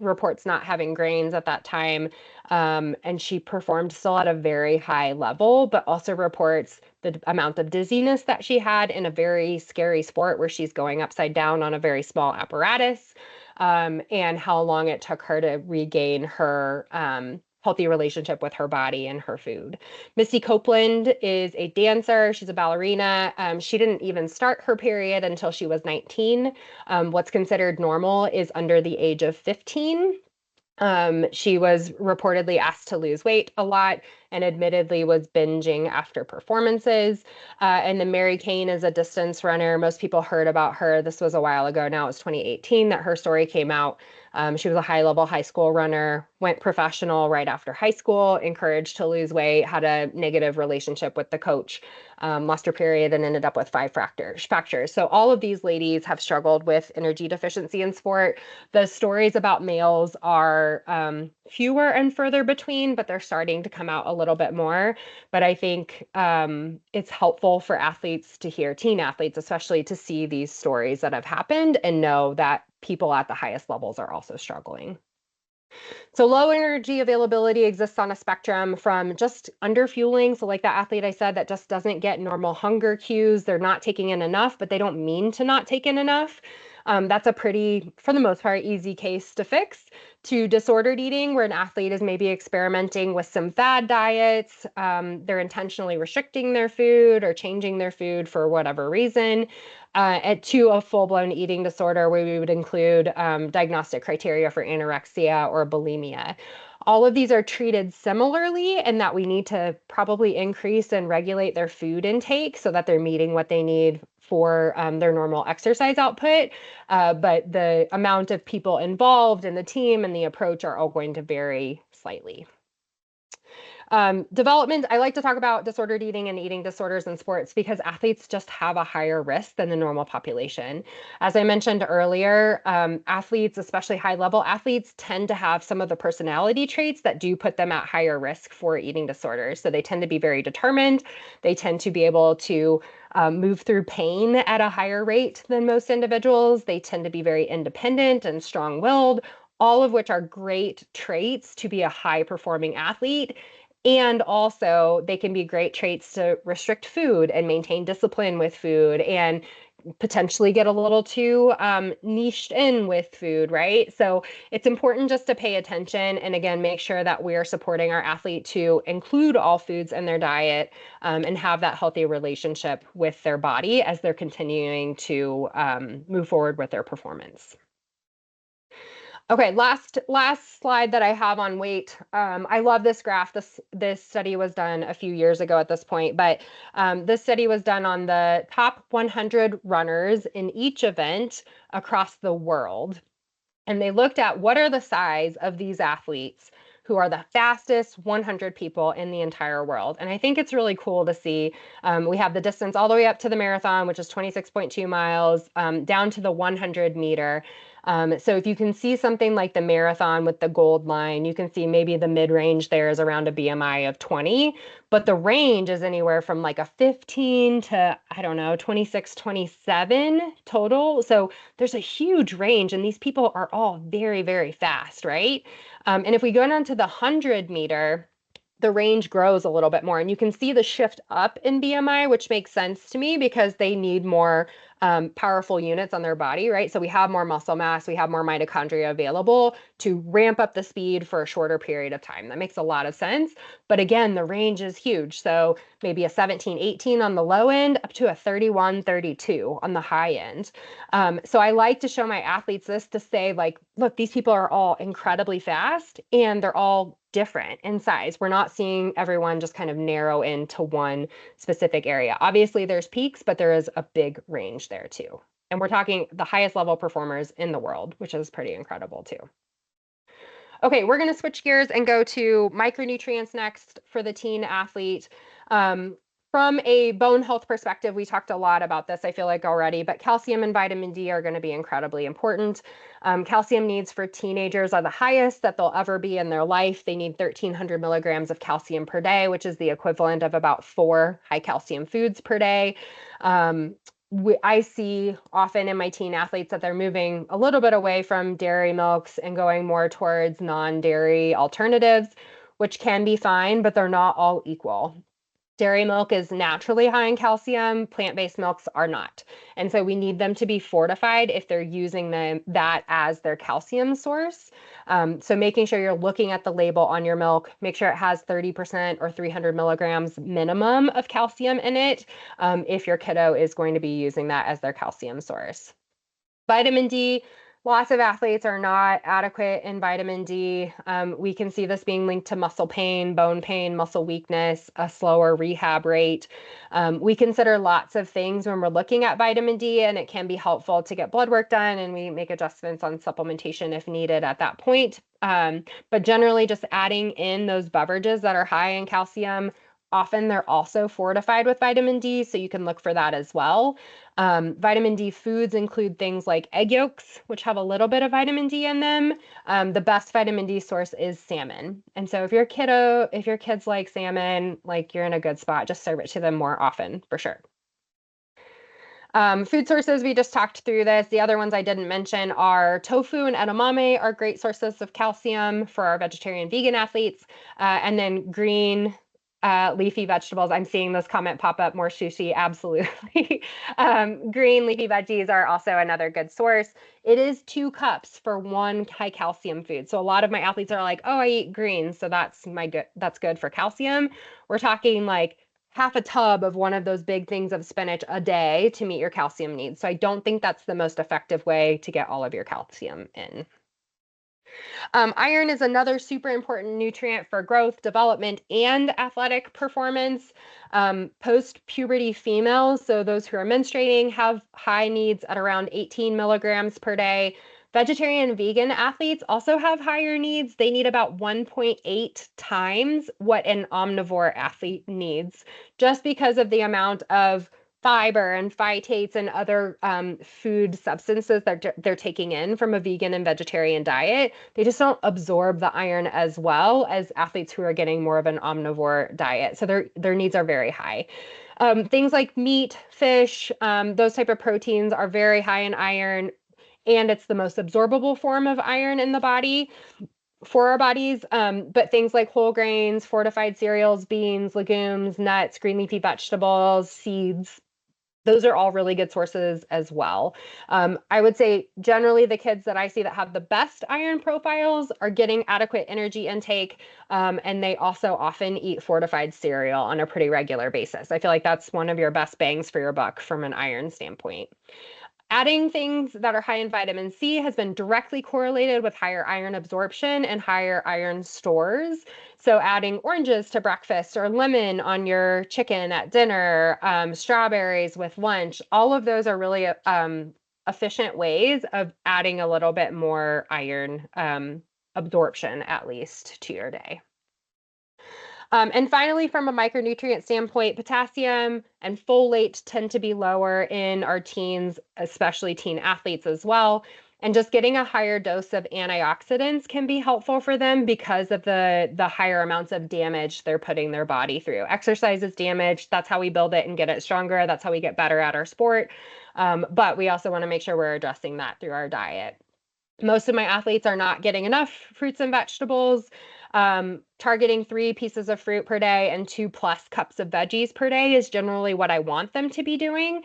reports not having grains at that time. And she performed still at a very high level, but also reports the amount of dizziness that she had in a very scary sport where she's going upside down on a very small apparatus, and how long it took her to regain her healthy relationship with her body and her food. Misty Copeland is a dancer. She's a ballerina. She didn't even start her period until she was 19. What's considered normal is under the age of 15. She was reportedly asked to lose weight a lot and admittedly was binging after performances. And then Mary Kane is a distance runner. Most people heard about her. This was a while ago. Now it's 2018 that her story came out. She was a high-level high school runner, went professional right after high school, encouraged to lose weight, had a negative relationship with the coach, lost her period, and ended up with 5 fractures. So all of these ladies have struggled with energy deficiency in sport. The stories about males are fewer and further between, but they're starting to come out a little bit more. But I think it's helpful for athletes to hear, teen athletes especially, to see these stories that have happened and know that people at the highest levels are also struggling. So low energy availability exists on a spectrum from just underfueling. So like that athlete I said that just doesn't get normal hunger cues. They're not taking in enough, but they don't mean to not take in enough. That's a pretty, for the most part, easy case to fix. To disordered eating, where an athlete is maybe experimenting with some fad diets, they're intentionally restricting their food or changing their food for whatever reason. To a full-blown eating disorder where we would include diagnostic criteria for anorexia or bulimia. All of these are treated similarly in that we need to probably increase and regulate their food intake so that they're meeting what they need for their normal exercise output. But the amount of people involved in the team and the approach are all going to vary slightly. Development, I like to talk about disordered eating and eating disorders in sports because athletes just have a higher risk than the normal population. As I mentioned earlier, athletes, especially high-level athletes, tend to have some of the personality traits that do put them at higher risk for eating disorders. So they tend to be very determined. They tend to be able to move through pain at a higher rate than most individuals. They tend to be very independent and strong-willed, all of which are great traits to be a high-performing athlete. And also, they can be great traits to restrict food and maintain discipline with food and potentially get a little too niched in with food, right? So it's important just to pay attention and again, make sure that we're supporting our athlete to include all foods in their diet and have that healthy relationship with their body as they're continuing to move forward with their performance. Okay, last slide that I have on weight. I love this graph. This study was done a few years ago at this point, but this study was done on the top 100 runners in each event across the world. And they looked at what are the size of these athletes who are the fastest 100 people in the entire world. And I think it's really cool to see. We have the distance all the way up to the marathon, which is 26.2 miles, down to the 100 meter. So if you can see something like the marathon with the gold line, you can see maybe the mid-range there is around a BMI of 20, but the range is anywhere from like a 15 to, I don't know, 26, 27 total. So there's a huge range and these people are all very, very fast, right? And if we go down to the 100 meter, the range grows a little bit more and you can see the shift up in BMI, which makes sense to me because they need more powerful units on their body, right? So we have more muscle mass, we have more mitochondria available to ramp up the speed for a shorter period of time. That makes a lot of sense. But again, the range is huge. So maybe a 17, 18 on the low end, up to a 31, 32 on the high end. So I like to show my athletes this to say, like, look, these people are all incredibly fast and they're all different in size. We're not seeing everyone just kind of narrow into one specific area. Obviously, there's peaks, but there is a big range there too. And we're talking the highest level performers in the world, which is pretty incredible too. Okay, we're going to switch gears and go to micronutrients next for the teen athlete. From a bone health perspective, we talked a lot about this, I feel like already, but calcium and vitamin D are going to be incredibly important. Calcium needs for teenagers are the highest that they'll ever be in their life. They need 1,300 milligrams of calcium per day, which is the equivalent of about 4 high calcium foods per day. I see often in my teen athletes that they're moving a little bit away from dairy milks and going more towards non-dairy alternatives, which can be fine, but they're not all equal. Dairy milk is naturally high in calcium, plant-based milks are not. And so we need them to be fortified if they're using that as their calcium source. So making sure you're looking at the label on your milk, make sure it has 30% or 300 milligrams minimum of calcium in it, if your kiddo is going to be using that as their calcium source. Vitamin D, lots of athletes are not adequate in vitamin D. We can see this being linked to muscle pain, bone pain, muscle weakness, a slower rehab rate. We consider lots of things when we're looking at vitamin D, and it can be helpful to get blood work done, and we make adjustments on supplementation if needed at that point. But generally, just adding in those beverages that are high in calcium. Often they're also fortified with vitamin D, so you can look for that as well. Vitamin D foods include things like egg yolks, which have a little bit of vitamin D in them. The best vitamin D source is salmon. And so if your kids like salmon, like you're in a good spot, just serve it to them more often for sure. Food sources, we just talked through this. The other ones I didn't mention are tofu and edamame are great sources of calcium for our vegetarian vegan athletes. And then green leafy vegetables. I'm seeing this comment pop up, more sushi, absolutely. Green leafy veggies are also another good source. It is 2 cups for one high calcium food. So a lot of my athletes are like, oh, I eat greens, so that's good for calcium. We're talking like half a tub of one of those big things of spinach a day to meet your calcium needs. So I don't think that's the most effective way to get all of your calcium in. Iron is another super important nutrient for growth, development, and athletic performance. Post-puberty females, so those who are menstruating, have high needs at around 18 milligrams per day. Vegetarian and vegan athletes also have higher needs. They need about 1.8 times what an omnivore athlete needs, just because of the amount of fiber and phytates and other food substances that they're taking in from a vegan and vegetarian diet. They just don't absorb the iron as well as athletes who are getting more of an omnivore diet. So their needs are very high. Things like meat, fish, those type of proteins are very high in iron, and it's the most absorbable form of iron in the body for our bodies. But things like whole grains, fortified cereals, beans, legumes, nuts, green leafy vegetables, seeds, those are all really good sources as well. I would say generally the kids that I see that have the best iron profiles are getting adequate energy intake, and they also often eat fortified cereal on a pretty regular basis. I feel like that's one of your best bangs for your buck from an iron standpoint. Adding things that are high in vitamin C has been directly correlated with higher iron absorption and higher iron stores. So adding oranges to breakfast or lemon on your chicken at dinner, strawberries with lunch, all of those are really efficient ways of adding a little bit more iron absorption, at least, to your day. And finally, from a micronutrient standpoint, potassium and folate tend to be lower in our teens, especially teen athletes as well. And just getting a higher dose of antioxidants can be helpful for them because of the higher amounts of damage they're putting their body through. Exercise is damage. That's how we build it and get it stronger. That's how we get better at our sport. But we also want to make sure we're addressing that through our diet. Most of my athletes are not getting enough fruits and vegetables. Targeting 3 pieces of fruit per day and 2+ cups of veggies per day is generally what I want them to be doing.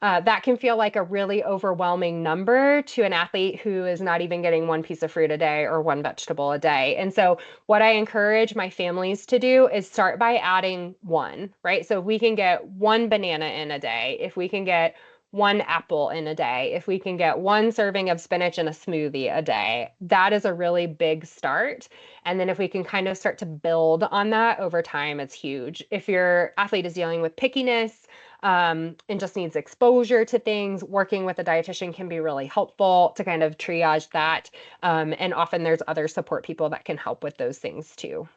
That can feel like a really overwhelming number to an athlete who is not even getting 1 piece of fruit a day or 1 vegetable a day. And so what I encourage my families to do is start by adding 1, right? So if we can get 1 banana in a day, if we can get 1 apple in a day, if we can get 1 serving of spinach in a smoothie a day, that is a really big start. And then if we can kind of start to build on that over time, it's huge. If your athlete is dealing with pickiness and just needs exposure to things, working with a dietitian can be really helpful to kind of triage that. And often there's other support people that can help with those things too.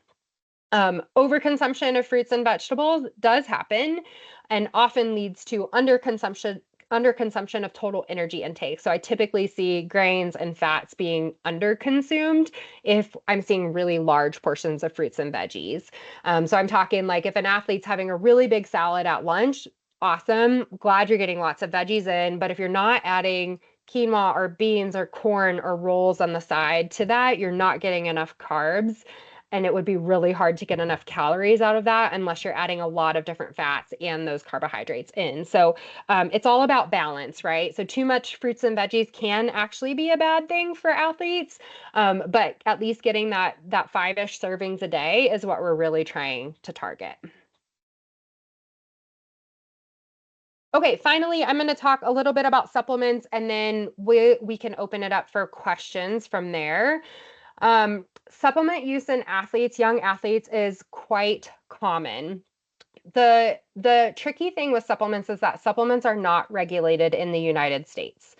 Overconsumption of fruits and vegetables does happen and often leads to underconsumption of total energy intake. So I typically see grains and fats being underconsumed if I'm seeing really large portions of fruits and veggies. So I'm talking like if an athlete's having a really big salad at lunch, awesome, glad you're getting lots of veggies in. But if you're not adding quinoa or beans or corn or rolls on the side to that, you're not getting enough carbs. And it would be really hard to get enough calories out of that unless you're adding a lot of different fats and those carbohydrates in. So it's all about balance, right? So too much fruits and veggies can actually be a bad thing for athletes, but at least getting that five-ish servings a day is what we're really trying to target. Okay, finally, I'm going to talk a little bit about supplements, and then we can open it up for questions from there. Supplement use in athletes, young athletes, is quite common. The tricky thing with supplements is that supplements are not regulated in the United States.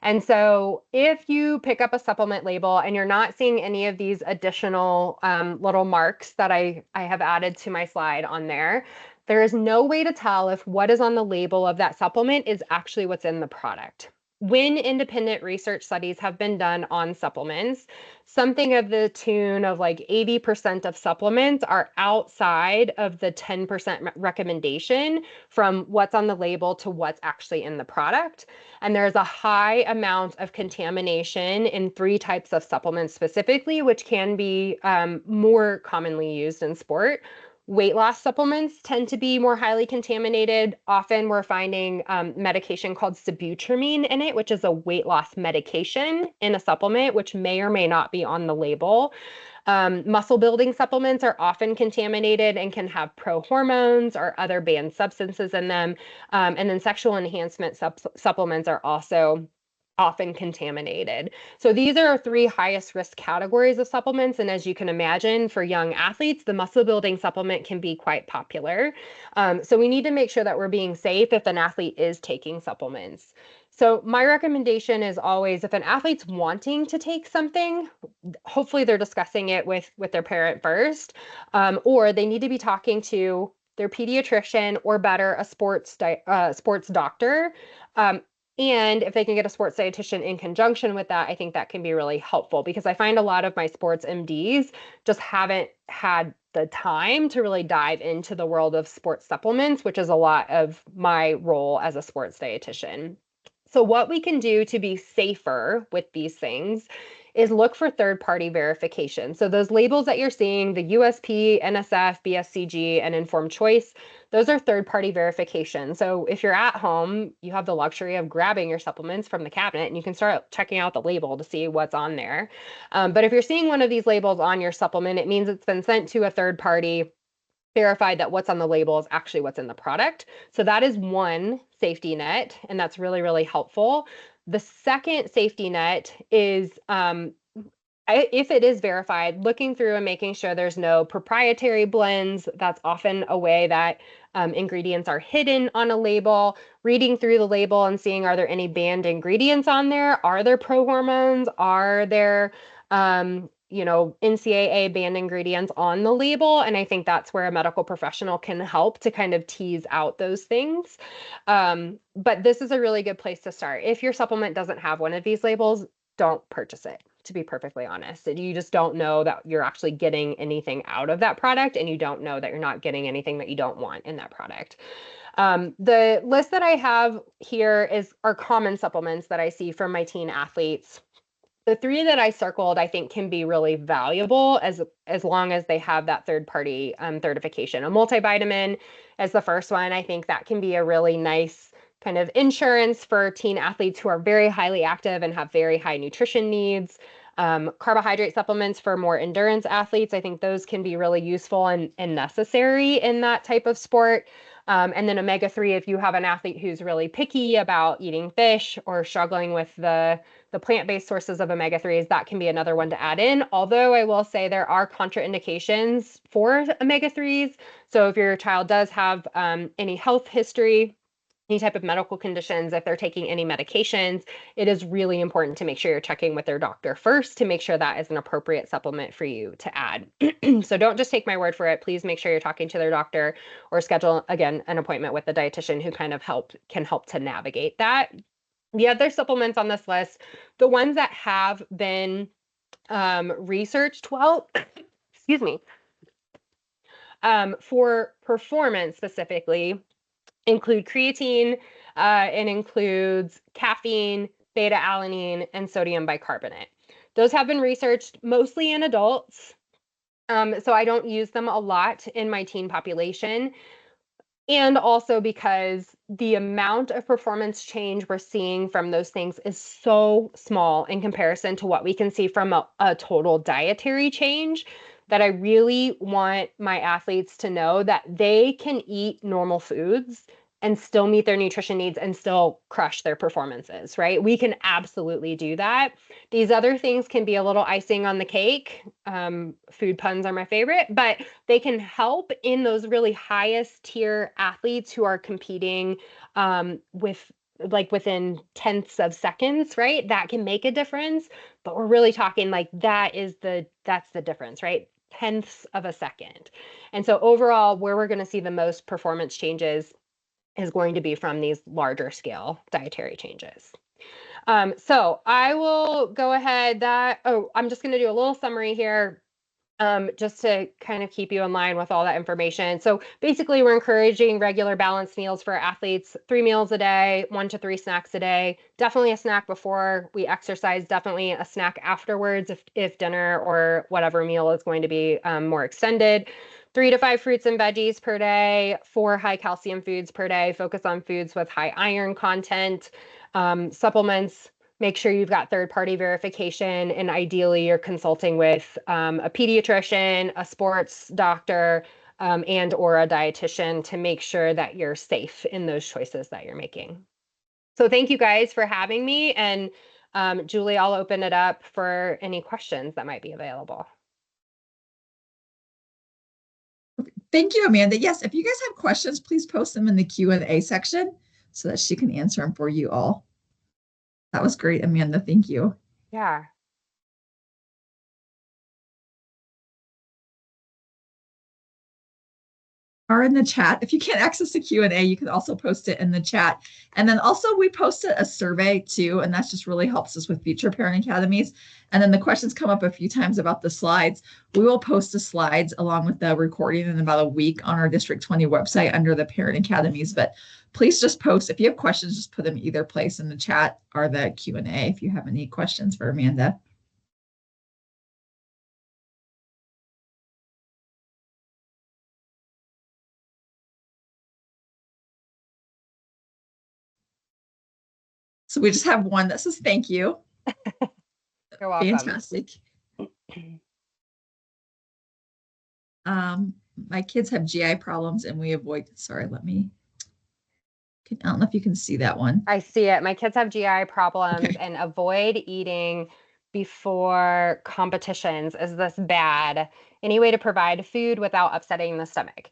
And so if you pick up a supplement label and you're not seeing any of these additional little marks that I have added to my slide on there, there is no way to tell if what is on the label of that supplement is actually what's in the product. When independent research studies have been done on supplements, something of the tune of like 80% of supplements are outside of the 10% recommendation from what's on the label to what's actually in the product. And there's a high amount of contamination in three types of supplements specifically, which can be more commonly used in sport. Weight loss supplements tend to be more highly contaminated. Often we're finding medication called sibutramine in it, which is a weight loss medication in a supplement, which may or may not be on the label. Muscle building supplements are often contaminated and can have pro-hormones or other banned substances in them. And then sexual enhancement supplements are also often contaminated. So these are our three highest risk categories of supplements. And as you can imagine, for young athletes, the muscle building supplement can be quite popular. So we need to make sure that we're being safe if an athlete is taking supplements. So my recommendation is always if an athlete's wanting to take something, hopefully they're discussing it with their parent first, or they need to be talking to their pediatrician or better, a sports doctor. And if they can get a sports dietitian in conjunction with that, I think that can be really helpful because I find a lot of my sports MDs just haven't had the time to really dive into the world of sports supplements, which is a lot of my role as a sports dietitian. So what we can do to be safer with these things is look for third-party verification. So those labels that you're seeing, the USP, NSF, BSCG, and Informed Choice, those are third-party verification. So if you're at home, you have the luxury of grabbing your supplements from the cabinet and you can start checking out the label to see what's on there. But if you're seeing one of these labels on your supplement, it means it's been sent to a third party, verified that what's on the label is actually what's in the product. So that is one safety net, and that's really, really helpful. The second safety net is if it is verified, looking through and making sure there's no proprietary blends. That's often a way that ingredients are hidden on a label. Reading through the label and seeing, are there any banned ingredients on there? Are there pro-hormones? Are there NCAA banned ingredients on the label? And I think that's where a medical professional can help to kind of tease out those things. But this is a really good place to start. If your supplement doesn't have one of these labels, don't purchase it, to be perfectly honest. You just don't know that you're actually getting anything out of that product, and you don't know that you're not getting anything that you don't want in that product. The list that I have here are common supplements that I see from my teen athletes. The three that I circled, I think, can be really valuable as long as they have that third-party certification. A multivitamin is the first one. I think that can be a really nice kind of insurance for teen athletes who are very highly active and have very high nutrition needs. Carbohydrate supplements for more endurance athletes, I think those can be really useful and necessary in that type of sport. And then omega-3, if you have an athlete who's really picky about eating fish or struggling with the plant-based sources of omega-3s, that can be another one to add in. Although I will say there are contraindications for omega-3s. So if your child does have any health history, any type of medical conditions, if they're taking any medications, it is really important to make sure you're checking with their doctor first to make sure that is an appropriate supplement for you to add. So don't just take my word for it. Please make sure you're talking to their doctor or schedule, again, an appointment with the dietitian who kind of can help to navigate that. The other supplements on this list, the ones that have been researched well, excuse me, for performance specifically, include creatine, it includes caffeine, beta alanine, and sodium bicarbonate. Those have been researched mostly in adults, so I don't use them a lot in my teen population. And also because the amount of performance change we're seeing from those things is so small in comparison to what we can see from a total dietary change, that I really want my athletes to know that they can eat normal foods and still meet their nutrition needs and still crush their performances, right? We can absolutely do that. These other things can be a little icing on the cake. Food puns are my favorite, but they can help in those really highest tier athletes who are competing with like within tenths of seconds, right? That can make a difference. But we're really talking like that's the difference, right? Tenths of a second. And so overall, where we're going to see the most performance changes is going to be from these larger scale dietary changes. So I will go ahead I'm just going to do a little summary here, just to kind of keep you in line with all that information. So basically, we're encouraging regular balanced meals for athletes, 3 meals a day, 1 to 3 snacks a day. Definitely a snack before we exercise, definitely a snack afterwards if dinner or whatever meal is going to be more extended. 3 to 5 fruits and veggies per day, 4 high calcium foods per day. Focus on foods with high iron content. Supplements, make sure you've got third-party verification, and ideally you're consulting with a pediatrician, a sports doctor, and or a dietitian to make sure that you're safe in those choices that you're making. So thank you guys for having me. And Julie, I'll open it up for any questions that might be available. Thank you, Amanda. Yes, if you guys have questions, please post them in the Q&A section so that she can answer them for you all. That was great, Amanda. Thank you. Yeah. Are in the chat. If you can't access the Q&A, you can also post it in the chat. And then also we posted a survey too, and that just really helps us with future parent academies. And then the questions come up a few times about the slides. We will post the slides along with the recording in about a week on our District 20 website under the parent academies. But please just post. If you have questions, just put them either place in the chat or the Q&A if you have any questions for Amanda. So we just have one that says thank you. You're welcome. Fantastic. My kids have GI problems and we avoid, sorry, I don't know if you can see that one. I see it. My kids have GI problems and avoid eating before competitions. Is this bad? Any way to provide food without upsetting the stomach?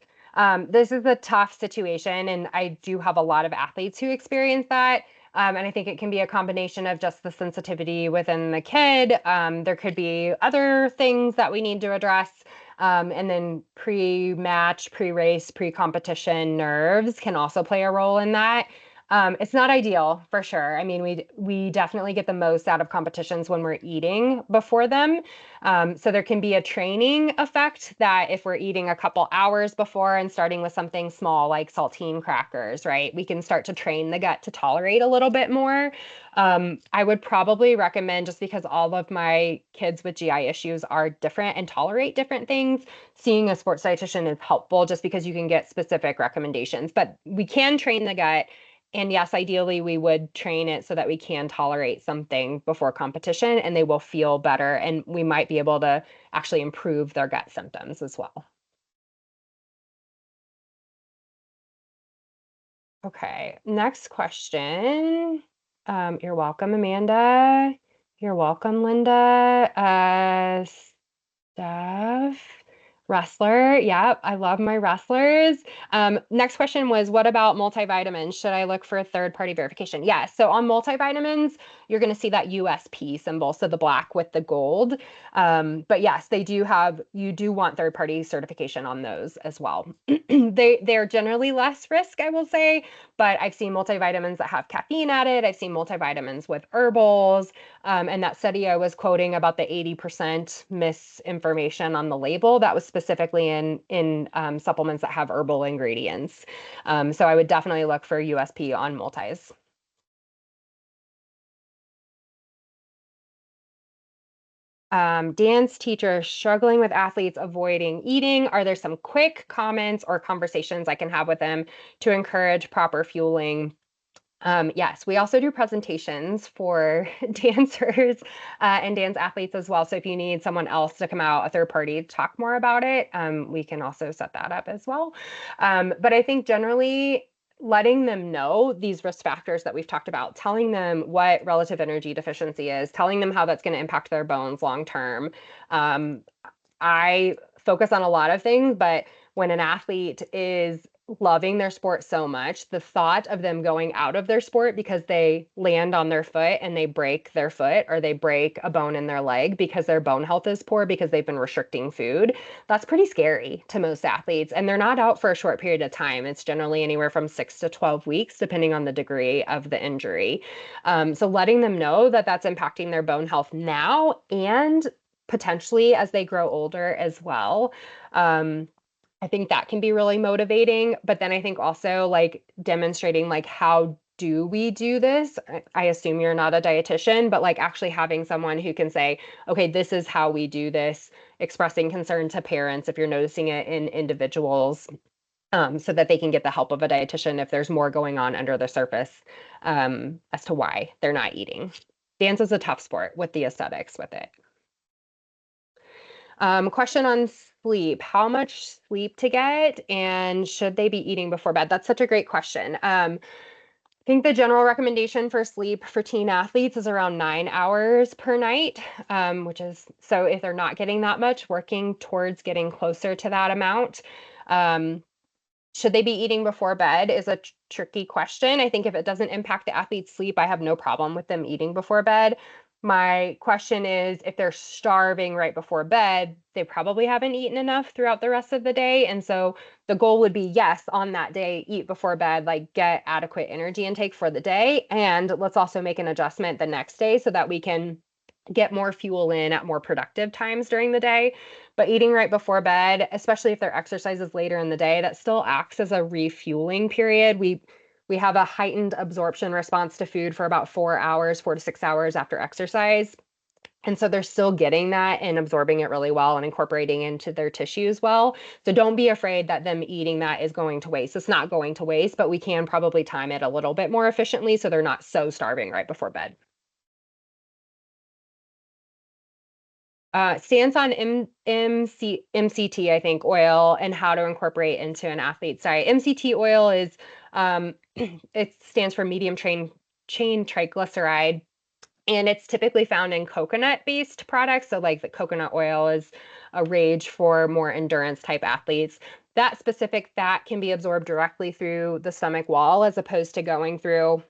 This is a tough situation, and I do have a lot of athletes who experience that. And I think it can be a combination of just the sensitivity within the kid. There could be other things that we need to address. And then pre-match, pre-race, pre-competition nerves can also play a role in that. It's not ideal for sure. I mean, we definitely get the most out of competitions when we're eating before them. So there can be a training effect that if we're eating a couple hours before and starting with something small like saltine crackers, right, we can start to train the gut to tolerate a little bit more. I would probably recommend, just because all of my kids with GI issues are different and tolerate different things, seeing a sports dietitian is helpful just because you can get specific recommendations. But we can train the gut. And yes, ideally, we would train it so that we can tolerate something before competition and they will feel better. And we might be able to actually improve their gut symptoms as well. Okay, next question. You're welcome, Amanda. You're welcome, Linda. Steph. Wrestler. Yep. I love my wrestlers. Next question was, what about multivitamins? Should I look for a third-party verification? Yes. So on multivitamins, you're going to see that USP symbol. So the black with the gold. But yes, you do want third-party certification on those as well. They're generally less risk, I will say, but I've seen multivitamins that have caffeine added. I've seen multivitamins with herbals. And that study I was quoting about the 80% misinformation on the label, that was specifically in supplements that have herbal ingredients. So I would definitely look for USP on multis. Dance teacher struggling with athletes avoiding eating. Are there some quick comments or conversations I can have with them to encourage proper fueling? Yes, we also do presentations for dancers and dance athletes as well. So if you need someone else to come out, a third party, to talk more about it, we can also set that up as well. But I think generally letting them know these risk factors that we've talked about, telling them what relative energy deficiency is, telling them how that's going to impact their bones long term. I focus on a lot of things, but when an athlete is loving their sport so much, the thought of them going out of their sport because they land on their foot and they break their foot or they break a bone in their leg because their bone health is poor because they've been restricting food, that's pretty scary to most athletes. And they're not out for a short period of time. It's generally anywhere from 6 to 12 weeks, depending on the degree of the injury. So letting them know that that's impacting their bone health now and potentially as they grow older as well. I think that can be really motivating. But then I think also like demonstrating like how do we do this? I assume you're not a dietitian, but like actually having someone who can say, okay, this is how we do this, expressing concern to parents if you're noticing it in individuals, so that they can get the help of a dietitian if there's more going on under the surface, as to why they're not eating. Dance is a tough sport with the aesthetics with it. Question on sleep. How much sleep to get and should they be eating before bed? That's such a great question. I think the general recommendation for sleep for teen athletes is around 9 hours per night, which is so if they're not getting that much, working towards getting closer to that amount. Should they be eating before bed is a tricky question. I think if it doesn't impact the athlete's sleep, I have no problem with them eating before bed. My question is if they're starving right before bed, they probably haven't eaten enough throughout the rest of the day. And so the goal would be, yes, on that day, eat before bed, like get adequate energy intake for the day. And let's also make an adjustment the next day so that we can get more fuel in at more productive times during the day. But eating right before bed, especially if their exercise is later in the day, that still acts as a refueling period. We have a heightened absorption response to food for about 4 hours, 4 to 6 hours after exercise. And so they're still getting that and absorbing it really well and incorporating into their tissues well. So don't be afraid that them eating that is going to waste. It's not going to waste, but we can probably time it a little bit more efficiently so they're not so starving right before bed. Stance on MCT, I think, oil and how to incorporate into an athlete's diet. MCT oil is, it stands for medium chain triglyceride, and it's typically found in coconut-based products. So like the coconut oil is a rage for more endurance type athletes. That specific fat can be absorbed directly through the stomach wall as opposed to going through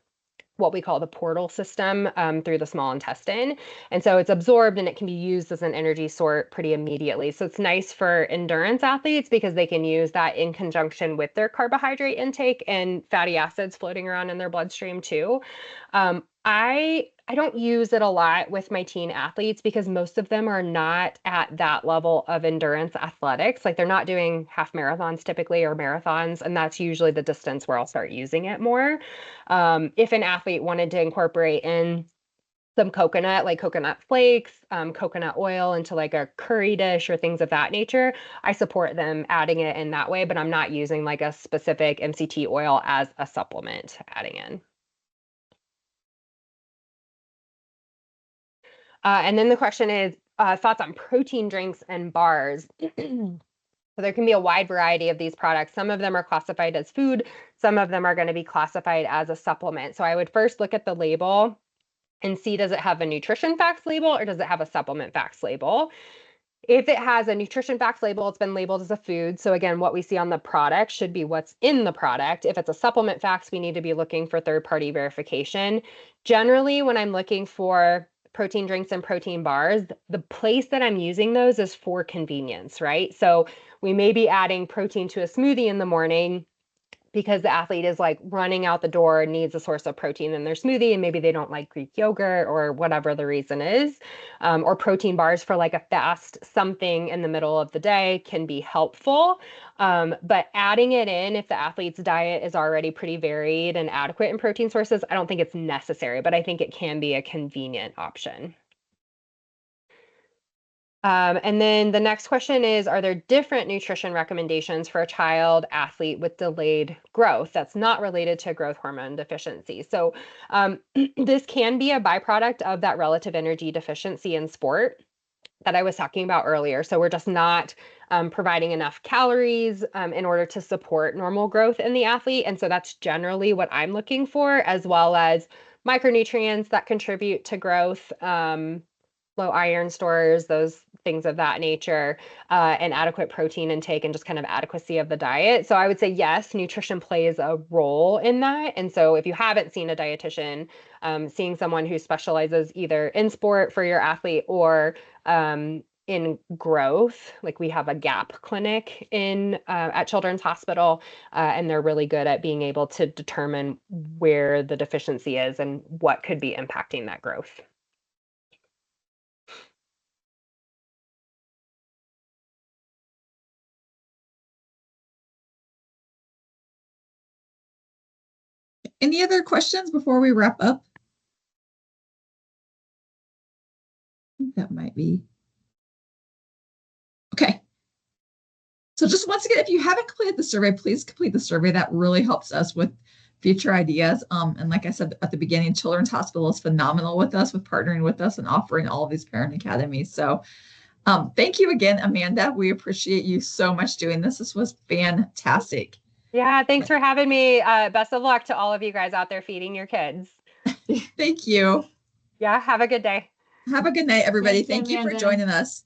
what we call the portal system, through the small intestine. And so it's absorbed and it can be used as an energy source pretty immediately. So it's nice for endurance athletes because they can use that in conjunction with their carbohydrate intake and fatty acids floating around in their bloodstream too. I don't use it a lot with my teen athletes because most of them are not at that level of endurance athletics. Like they're not doing half marathons typically or marathons, and that's usually the distance where I'll start using it more. If an athlete wanted to incorporate in some coconut, like coconut flakes, coconut oil into like a curry dish or things of that nature, I support them adding it in that way, but I'm not using like a specific MCT oil as a supplement adding in. And then the question is thoughts on protein drinks and bars. So there can be a wide variety of these products. Some of them are classified as food. Some of them are going to be classified as a supplement. So I would first look at the label and see, does it have a nutrition facts label or does it have a supplement facts label? If it has a nutrition facts label, it's been labeled as a food. So again, what we see on the product should be what's in the product. If it's a supplement facts, we need to be looking for third-party verification. Generally, when I'm looking for protein drinks and protein bars, the place that I'm using those is for convenience, right? So we may be adding protein to a smoothie in the morning because the athlete is like running out the door, needs a source of protein in their smoothie, and maybe they don't like Greek yogurt or whatever the reason is, or protein bars for like a fast something in the middle of the day can be helpful. But adding it in, if the athlete's diet is already pretty varied and adequate in protein sources, I don't think it's necessary, but I think it can be a convenient option. And then the next question is, are there different nutrition recommendations for a child athlete with delayed growth that's not related to growth hormone deficiency? So this can be a byproduct of that relative energy deficiency in sport that I was talking about earlier. So we're just not providing enough calories in order to support normal growth in the athlete. And so that's generally what I'm looking for, as well as micronutrients that contribute to growth, low iron stores, those things of that nature, and adequate protein intake and just kind of adequacy of the diet. So I would say, yes, nutrition plays a role in that. And so if you haven't seen a dietitian, seeing someone who specializes either in sport for your athlete or in growth, like we have a gap clinic in at Children's Hospital, and they're really good at being able to determine where the deficiency is and what could be impacting that growth. Any other questions before we wrap up? I think that might be. Okay. So just once again, if you haven't completed the survey, please complete the survey. That really helps us with future ideas. And like I said at the beginning, Children's Hospital is phenomenal with us, with partnering with us and offering all of these parent academies. So thank you again, Amanda. We appreciate you so much doing this. This was fantastic. Yeah, thanks for having me. Best of luck to all of you guys out there feeding your kids. Thank you. Yeah, have a good day. Have a good night, everybody. Thanks, Thank you for Amanda. joining us.